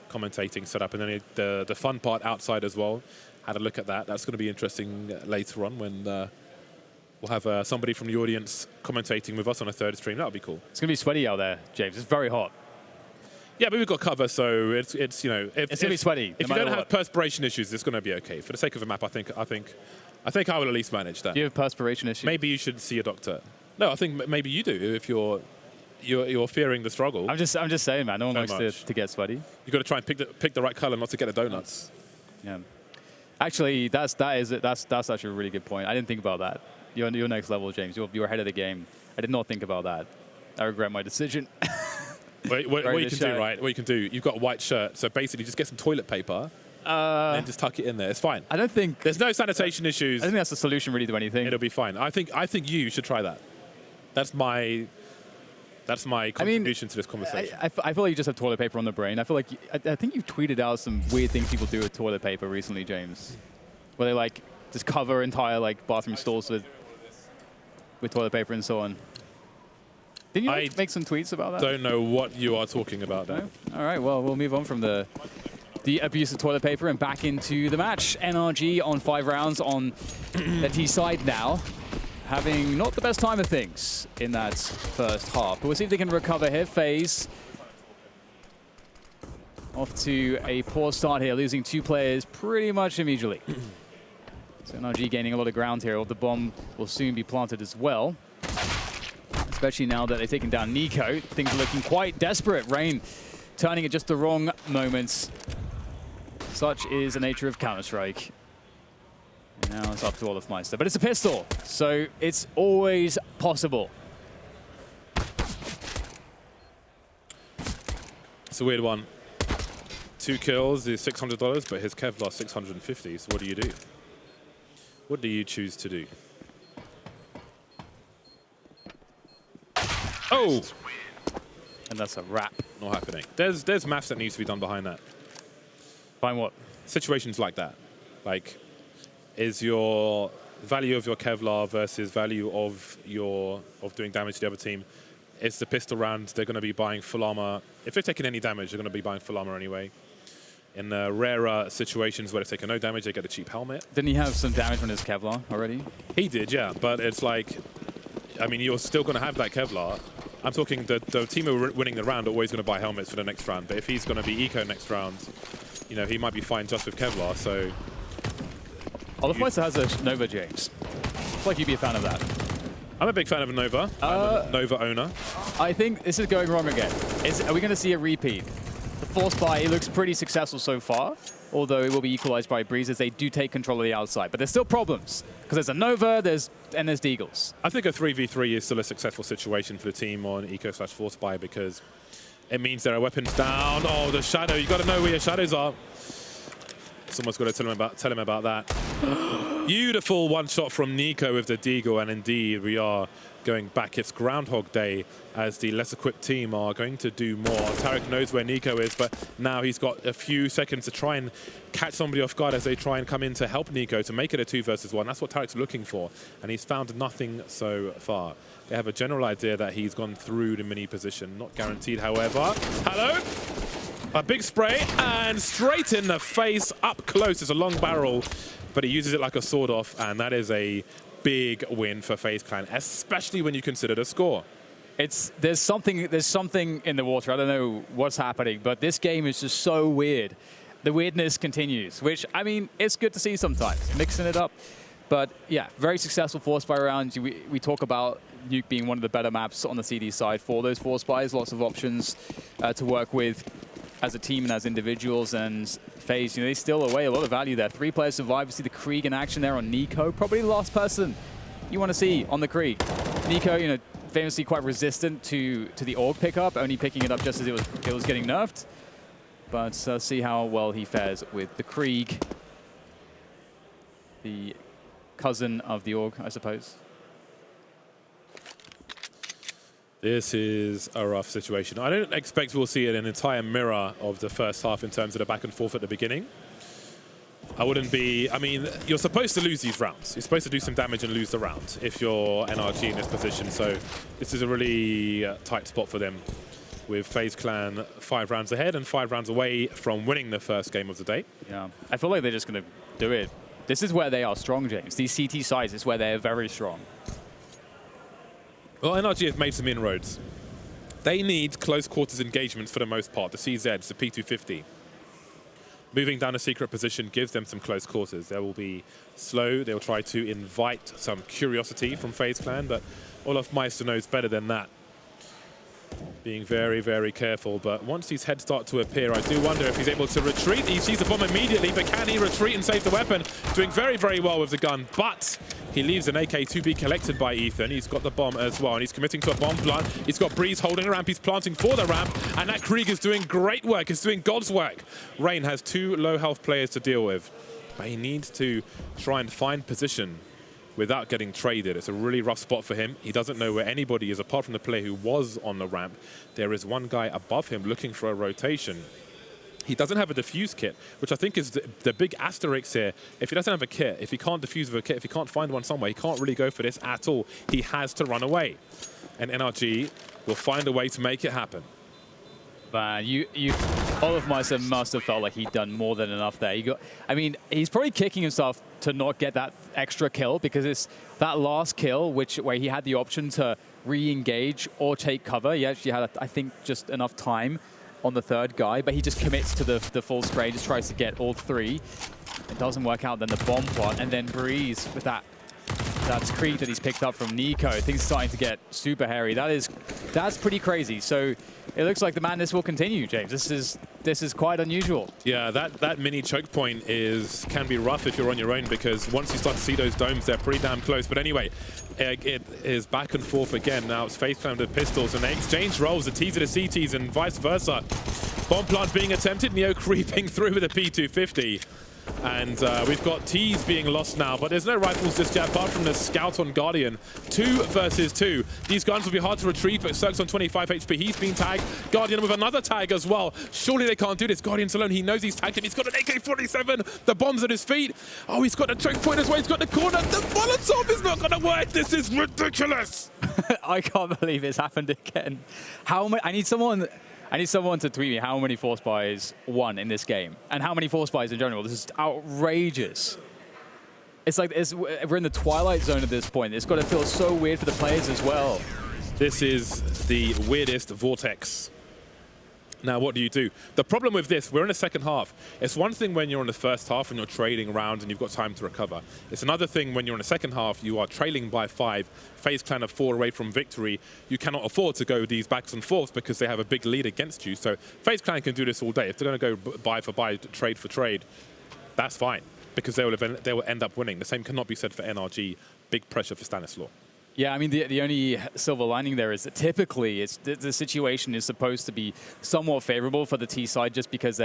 commentating set up, and then the fun part outside as well. Had a look at that. That's going to be interesting later on when we'll have somebody from the audience commentating with us on a third stream. That'll be cool. It's going to be sweaty out there, James. It's very hot. Yeah, but we've got cover, so it's it's going to be sweaty. If you don't have perspiration issues, it's going to be okay. For the sake of the map, I think I will at least manage that. Do you have perspiration issues? Maybe you should see a doctor. No, I think maybe you do if you're fearing the struggle. I'm just saying, man. No one likes to get sweaty. You've got to try and pick the right color, not to get the donuts. Yeah. Actually, that's actually a really good point. I didn't think about that. You're next level, James. You're ahead of the game. I did not think about that. I regret my decision. What you can do, right? What you can do, you've got a white shirt, so basically just get some toilet paper and just tuck it in there. It's fine. I don't think there's no sanitation issues. I think that's the solution really to anything. It'll be fine. I think you should try that. That's my contribution to this conversation. I feel like you just have toilet paper on the brain. I feel like I think you've tweeted out some weird things people do with toilet paper recently, James, where they just cover entire bathroom stalls with toilet paper and so on. Didn't you make some tweets about that? Don't know what you are talking about now. No? All right, well, we'll move on from the abuse of toilet paper and back into the match. NRG on 5 rounds on the T side now, having not the best time of things in that first half. But we'll see if they can recover here. FaZe off to a poor start here, losing 2 players pretty much immediately. So NRG gaining a lot of ground here. The bomb will soon be planted as well, especially now that they've taken down Nico. Things are looking quite desperate. Rain turning at just the wrong moments. Such is the nature of Counter-Strike. And now it's up to Olafmeister, but it's a pistol, so it's always possible. It's a weird one. 2 kills is $600, but his Kevlar $650. So what do you do? What do you choose to do? Oh! And that's a wrap. Not happening. There's maths that needs to be done behind that. Behind what? Situations like that. Like, is your value of your Kevlar versus value of doing damage to the other team. It's the pistol round. They're going to be buying full armor. If they're taking any damage, they're going to be buying full armor anyway. In the rarer situations where they've taken no damage, they get a cheap helmet. Didn't he have some damage on his Kevlar already? He did, yeah. But it's like, I mean, you're still going to have that Kevlar. I'm talking the team who are winning the round are always going to buy helmets for the next round. But if he's going to be eco next round, he might be fine just with Kevlar. So Olafmeister has a Nova, James. feel like you'd be a fan of that. I'm a big fan of Nova. I'm a Nova owner. I think this is going wrong again. Are we going to see a repeat? The force buy, it looks pretty successful so far, although it will be equalized by Breeze as they do take control of the outside. But there's still problems, because there's a Nova, and there's Deagles. I think a 3v3 is still a successful situation for the team on Eco/Force buy because it means there are weapons down. Oh, the shadow. You got to know where your shadows are. Someone's got to tell him about that. Beautiful one shot from Nico with the Deagle, and indeed we are going back. It's Groundhog Day as the less equipped team are going to do more. Tarek knows where Nico is, but now he's got a few seconds to try and catch somebody off guard as they try and come in to help Nico to make it a 2 versus 1. That's what Tarek's looking for, and he's found nothing so far. They have a general idea that he's gone through the mini position. Not guaranteed, however. Hello? A big spray, and straight in the face, up close. It's a long barrel, but he uses it like a sword off, and that is a big win for FaZe Clan, especially when you consider the score. There's something in the water. I don't know what's happening, but this game is just so weird. The weirdness continues, which, I mean, it's good to see sometimes, mixing it up. But yeah, very successful force buy rounds. We talk about Nuke being one of the better maps on the CD side for those force buys. Lots of options to work with as a team and as individuals, and FaZe, they steal away a lot of value there. 3 players survive. You see the Krieg in action there on Nico. Probably the last person you want to see on the Krieg. Nico, famously quite resistant to the AUG pickup, only picking it up just as it was getting nerfed. But see how well he fares with the Krieg, the cousin of the AUG, I suppose. This is a rough situation. I don't expect we'll see an entire mirror of the first half in terms of the back and forth at the beginning. I wouldn't be... I mean, you're supposed to lose these rounds. You're supposed to do some damage and lose the round if you're NRG in this position. So this is a really tight spot for them, with FaZe Clan 5 rounds ahead and 5 rounds away from winning the first game of the day. Yeah, I feel like they're just going to do it. This is where they are strong, James. These CT sides is where they're very strong. Well, NRG have made some inroads. They need close quarters engagements for the most part. The CZs, the P250. Moving down a secret position gives them some close quarters. They will be slow. They'll try to invite some curiosity from FaZe Clan, but Olaf Meister knows better than that. Being very, very careful, but once these heads start to appear, I do wonder if he's able to retreat. He sees the bomb immediately, but can he retreat and save the weapon? Doing very, very well with the gun, but he leaves an AK to be collected by Ethan. He's got the bomb as well, and he's committing to a bomb plant. He's got Breeze holding a ramp. He's planting for the ramp, and that Krieg is doing great work. He's doing God's work. Rain has 2 low health players to deal with, but he needs to try and find position without getting traded. It's a really rough spot for him. He doesn't know where anybody is apart from the player who was on the ramp. There is one guy above him looking for a rotation. He doesn't have a defuse kit, which I think is the big asterisk here. If he doesn't have a kit, if he can't defuse with a kit, if he can't find one somewhere, he can't really go for this at all. He has to run away. And NRG will find a way to make it happen. Man, Olaf Meister must have felt like he'd done more than enough there. I mean, he's probably kicking himself to not get that extra kill, because it's that last kill where he had the option to re-engage or take cover. He actually had, I think, just enough time on the 3rd guy, but he just commits to the full spray, just tries to get all 3. It doesn't work out, then the bomb plot, and then Breeze with that Krieg that he's picked up from Nico. Things are starting to get super hairy. That's pretty crazy. So it looks like the madness will continue, James. This is quite unusual. Yeah, that mini choke point can be rough if you're on your own, because once you start to see those domes, they're pretty damn close. But anyway, it is back and forth again. Now it's FaZe Clan with pistols, and they exchange rolls, the T's to the CTs and vice versa. Bomb plant being attempted, Neo creeping through with a P250. And we've got T's being lost now, but there's no rifles just yet apart from the scout on Guardian. 2 versus 2. These guns will be hard to retrieve, but Cirque's on 25 HP. He's been tagged. Guardian with another tag as well. Surely they can't do this. Guardian's alone. He knows he's tagged him. He's got an AK-47. The bomb's at his feet. Oh, he's got a choke point as well. He's got the corner. The Molotov is not going to work. This is ridiculous. I can't believe it's happened again. I need someone to tweet me how many force buys won in this game, and how many force buys in general. This is outrageous. It's like we're in the twilight zone at this point. It's got to feel so weird for the players as well. This is the weirdest vortex Now, what do? The problem with this, we're in the second half. It's one thing when you're in the first half and you're trading around and you've got time to recover. It's another thing when you're in the second half, you are trailing by 5. FaZe Clan are 4 away from victory. You cannot afford to go these backs and forths because they have a big lead against you. So FaZe Clan can do this all day. If they're going to go buy for buy, trade for trade, that's fine because they will end up winning. The same cannot be said for NRG. Big pressure for Stanislaw. Yeah, I mean, the only silver lining there is that typically the situation is supposed to be somewhat favorable for the T-side just because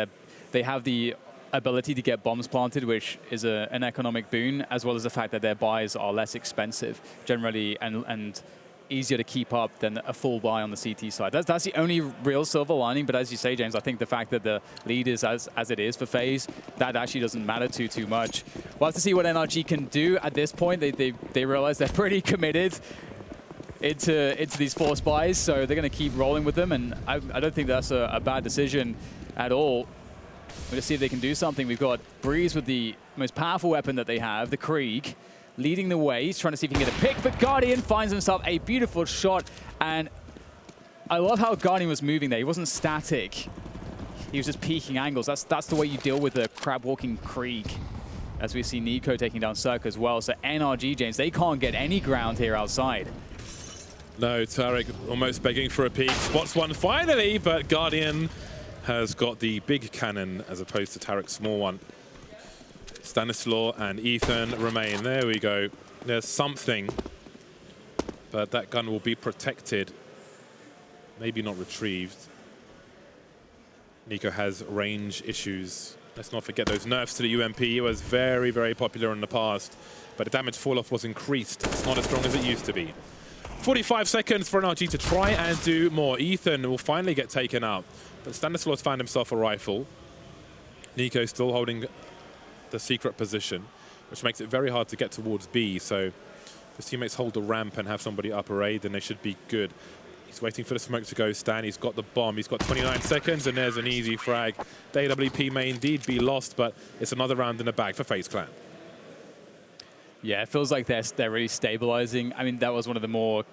they have the ability to get bombs planted, which is an economic boon, as well as the fact that their buys are less expensive generally and easier to keep up than a full buy on the CT side. That's the only real silver lining, but as you say, James, I think the fact that the lead is as it is for FaZe, that actually doesn't matter too much. We'll have to see what NRG can do at this point. They realize they're pretty committed into these force buys, so they're going to keep rolling with them, and I don't think that's a bad decision at all. We'll just see if they can do something. We've got Breeze with the most powerful weapon that they have, the Krieg, leading the way. He's trying to see if he can get a pick, but Guardian finds himself a beautiful shot. And I love how Guardian was moving there. He wasn't static. He was just peeking angles. That's the way you deal with the crab-walking Krieg. As we see Nico taking down Cirque as well. So NRG, James, they can't get any ground here outside. No, Tarek almost begging for a peek. Spots one finally, but Guardian has got the big cannon as opposed to Tarek's small one. Stanislaw and Ethan remain. There we go. There's something, but that gun will be protected. Maybe not retrieved. Nico has range issues. Let's not forget those nerfs to the UMP. It was very popular in the past, but the damage fall-off was increased. It's not as strong as it used to be. 45 seconds for NRG to try and do more. Ethan will finally get taken out, but Stanislaw's found himself a rifle. Nico still holding the secret position, which makes it very hard to get towards B. So if his teammates hold the ramp and have somebody upper A, then they should be good. He's waiting for the smoke to go. Stan, he's got the bomb. He's got 29 seconds, and there's an easy frag. The AWP may indeed be lost, but it's another round in the bag for FaZe Clan. Yeah, it feels like they're really stabilizing. I mean, that was one of the more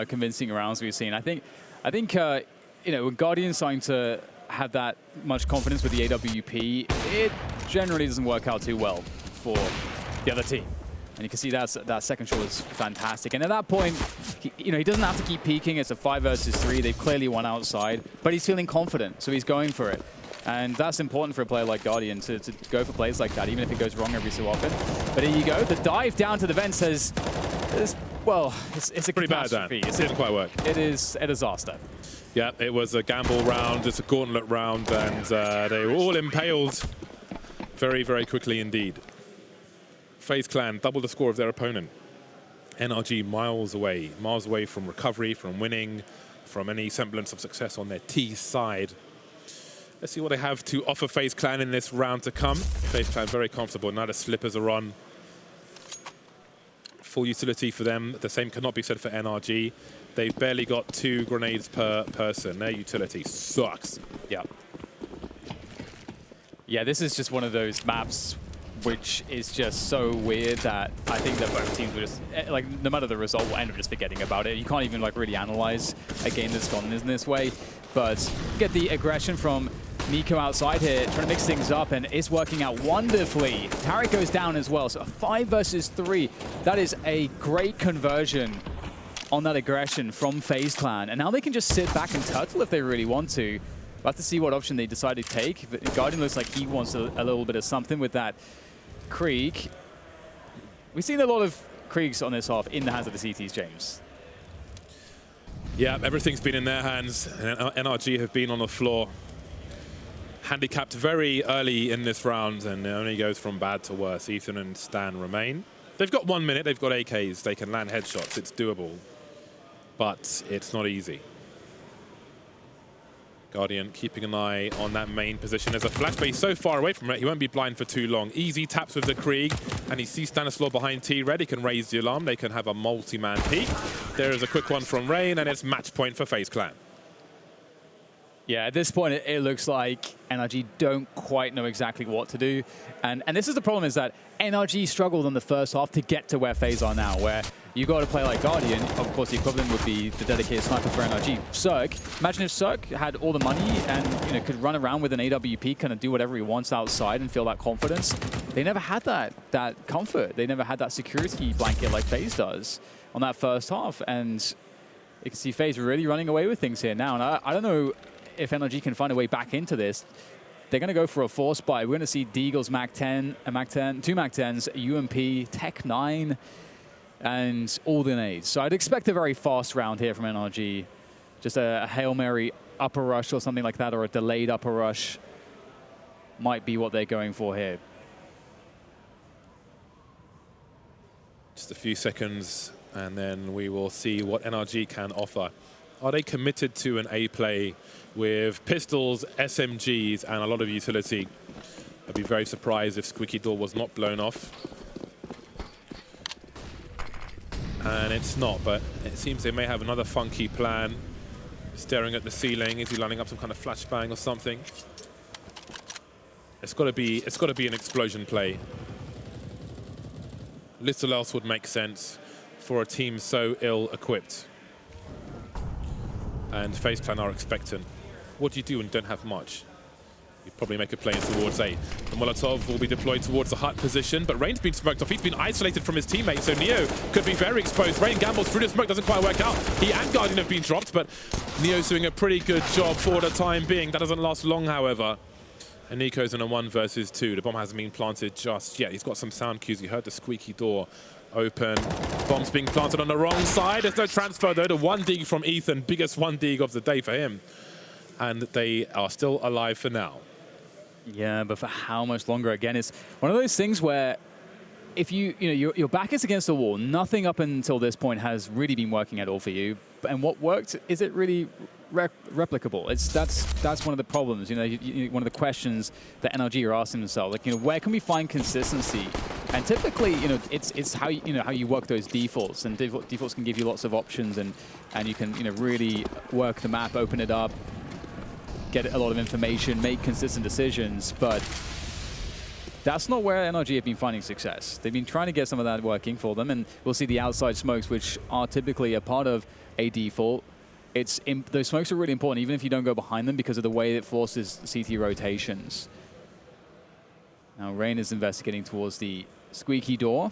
convincing rounds we've seen. I think you know, when Guardian's starting to have that much confidence with the AWP, it generally doesn't work out too well for the other team. And you can see that second shot was fantastic. And at that point, he doesn't have to keep peeking. It's a 5 versus 3. They've clearly won outside, but he's feeling confident, so he's going for it. And that's important for a player like Guardian to go for plays like that, even if it goes wrong every so often. But here you go. The dive down to the vent says, well, it's a pretty bad, Dan. It didn't quite work. It is a disaster. Yeah, it was a gamble round. It's a gauntlet round, and they were all impaled very quickly indeed. FaZe Clan double the score of their opponent. NRG miles away from recovery, from winning, from any semblance of success on their T side. Let's see what they have to offer FaZe Clan in this round to come. FaZe Clan very comfortable. Now the slippers are on. Full utility for them. The same cannot be said for NRG. They've barely got 2 grenades per person. Their utility sucks. Yeah. Yeah, this is just one of those maps which is just so weird that I think that both teams will just, like, no matter the result, we'll end up just forgetting about it. You can't even, like, really analyze a game that's gone in this way. But get the aggression from Nico outside here, trying to mix things up, and it's working out wonderfully. Tarek goes down as well, so a 5 versus 3. That is a great conversion on that aggression from FaZe Clan. And now they can just sit back and turtle if they really want to. We'll have to see what option they decide to take. But Guardian looks like he wants a little bit of something with that Krieg. We've seen a lot of Kriegs on this half in the hands of the CTs, James. Yeah, everything's been in their hands, and NRG have been on the floor. Handicapped very early in this round, and it only goes from bad to worse. Ethan and Stan remain. They've got 1 minute, they've got AKs, they can land headshots, it's doable. But it's not easy. Guardian keeping an eye on that main position. There's a flash, but he's so far away from it, he won't be blind for too long. Easy taps with the Krieg, and he sees Stanislaw behind T-Red. He can raise the alarm. They can have a multi-man peek. There is a quick one from Rain, and it's match point for FaZe Clan. Yeah, at this point, it looks like NRG don't quite know exactly what to do. And this is the problem, is that NRG struggled in the first half to get to where FaZe are now, where you got to play like Guardian. Of course, the equivalent would be the dedicated sniper for NRG. Cirque, imagine if Cirque had all the money and could run around with an AWP, kind of do whatever he wants outside and feel that confidence. They never had that comfort. They never had that security blanket like FaZe does on that first half. And you can see FaZe really running away with things here now. And I don't know if NRG can find a way back into this. They're going to go for a force buy. We're going to see Deagle's Mac 10, two Mac 10s, UMP, Tech 9, and all the nades. So I'd expect a very fast round here from NRG. Just a Hail Mary upper rush or something like that, or a delayed upper rush might be what they're going for here. Just a few seconds, and then we will see what NRG can offer. Are they committed to an A play with pistols, SMGs, and a lot of utility? I'd be very surprised if Squeaky Door was not blown off. And it's not, but it seems they may have another funky plan. Staring at the ceiling, is he lining up some kind of flashbang or something? It's got to be an explosion play. Little else would make sense for a team so ill-equipped. And FaZe Clan are expectant. What do you do when you don't have much? You probably make a play in towards A. The Molotov will be deployed towards the hut position, but Rain's been smoked off. He's been isolated from his teammates, so Neo could be very exposed. Rain gambles through the smoke, doesn't quite work out. He and Guardian have been dropped, but Neo's doing a pretty good job for the time being. That doesn't last long, however. And Nico's in a 1 versus 2. The bomb hasn't been planted just yet. He's got some sound cues. He heard the Squeaky Door open. Bomb's being planted on the wrong side. There's no transfer, though. The 1 dig from Ethan, biggest 1 dig of the day for him. And they are still alive for now. Yeah, but for how much longer? Again, it's one of those things where if your back is against the wall, nothing up until this point has really been working at all for you. And what worked, is it really replicable? That's one of the problems. One of the questions that NRG are asking themselves, like, where can we find consistency? And typically, it's how how you work those defaults, and defaults can give you lots of options, and you can really work the map, open it up, get a lot of information, make consistent decisions, but that's not where NRG have been finding success. They've been trying to get some of that working for them, and we'll see the outside smokes, which are typically a part of a default. Those smokes are really important, even if you don't go behind them, because of the way it forces CT rotations. Now Rain is investigating towards the Squeaky Door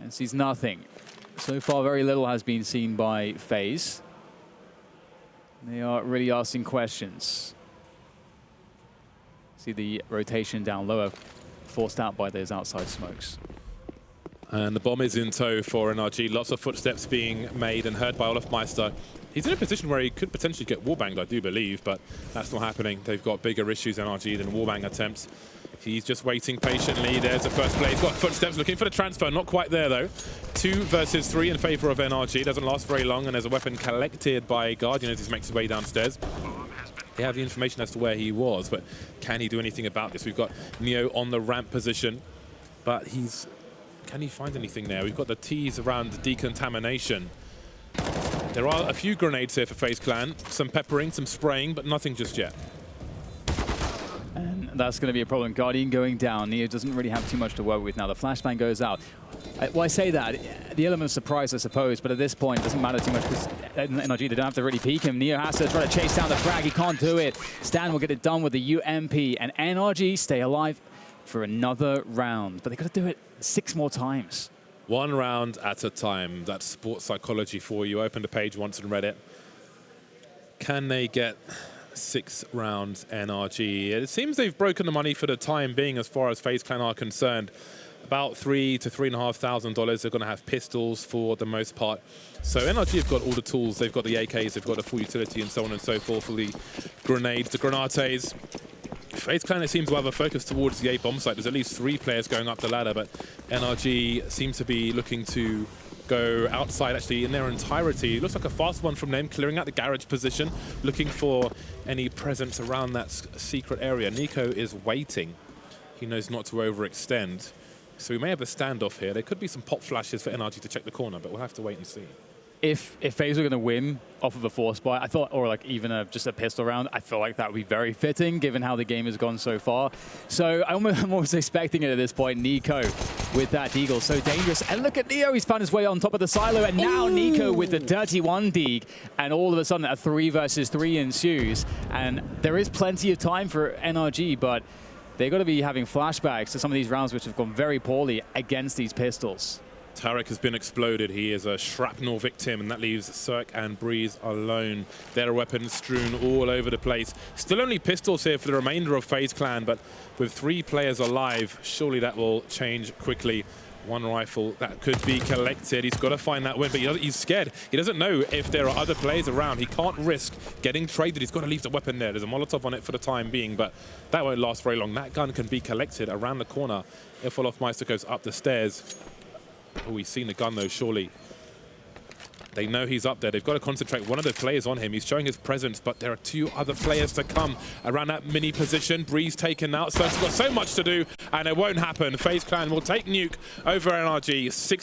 and sees nothing. So far, very little has been seen by FaZe. They are really asking questions. See the rotation down lower, forced out by those outside smokes. And the bomb is in tow for NRG. Lots of footsteps being made and heard by Olofmeister. He's in a position where he could potentially get wallbanged, I do believe, but that's not happening. They've got bigger issues, NRG, than wallbang attempts. He's just waiting patiently. There's the first play. He's got footsteps, looking for the transfer. Not quite there, though. 2 versus 3 in favor of NRG. Doesn't last very long, and there's a weapon collected by Guardian as he makes his way downstairs. They have the information as to where he was, but can he do anything about this? We've got Neo on the ramp position, but can he find anything there? We've got the T's around decontamination. There are a few grenades here for FaZe Clan. Some peppering, some spraying, but nothing just yet. And that's going to be a problem. Guardian going down. Neo doesn't really have too much to work with now. The flashbang goes out. Well, I say that. The element of surprise, I suppose, but at this point, it doesn't matter too much because NRG, they don't have to really peek him. Neo has to try to chase down the frag. He can't do it. Stan will get it done with the UMP, and NRG stay alive for another round. But they've got to do it 6 more times. 1 round at a time. That's sports psychology for you. Opened a page once and read it. Can they get 6 rounds, NRG? It seems they've broken the money for the time being as far as FaZe Clan are concerned. About $3,000 to $3,500. They're going to have pistols for the most part. So NRG have got all the tools. They've got the AKs, they've got the full utility and so on and so forth for the grenades, the granates. FaZe Clan seems to have a focus towards the A bomb site. There's at least 3 players going up the ladder, but NRG seems to be looking to go outside actually in their entirety. It looks like a fast one from them, clearing out the garage position, looking for any presence around that secret area. Nico is waiting. He knows not to overextend. So we may have a standoff here. There could be some pop flashes for NRG to check the corner, but we'll have to wait and see. if FaZe were going to win off of a force buy, I thought, or like even just a pistol round, I feel like that would be very fitting given how the game has gone so far. So I'm almost expecting it at this point. Nico with that Deagle, so dangerous. And look at Neo, he's found his way on top of the silo, and now Nico with the dirty 1 Deag, and all of a sudden a 3 versus 3 ensues. And there is plenty of time for NRG, but they've got to be having flashbacks to some of these rounds which have gone very poorly against these pistols. Tarek has been exploded. He is a shrapnel victim, and that leaves Cirque and Breeze alone. Their weapons strewn all over the place. Still only pistols here for the remainder of FaZe Clan, but with 3 players alive, surely that will change quickly. 1 rifle that could be collected. He's got to find that win, but he's scared. He doesn't know if there are other players around. He can't risk getting traded. He's got to leave the weapon there. There's a Molotov on it for the time being, but that won't last very long. That gun can be collected around the corner if Olofmeister goes up the stairs. Oh, he's seen the gun though, surely. They know he's up there. They've got to concentrate. One of the players on him. He's showing his presence, but there are 2 other players to come around that mini position. Breeze taken out. So it's got so much to do, and it won't happen. FaZe Clan will take Nuke over NRG. 16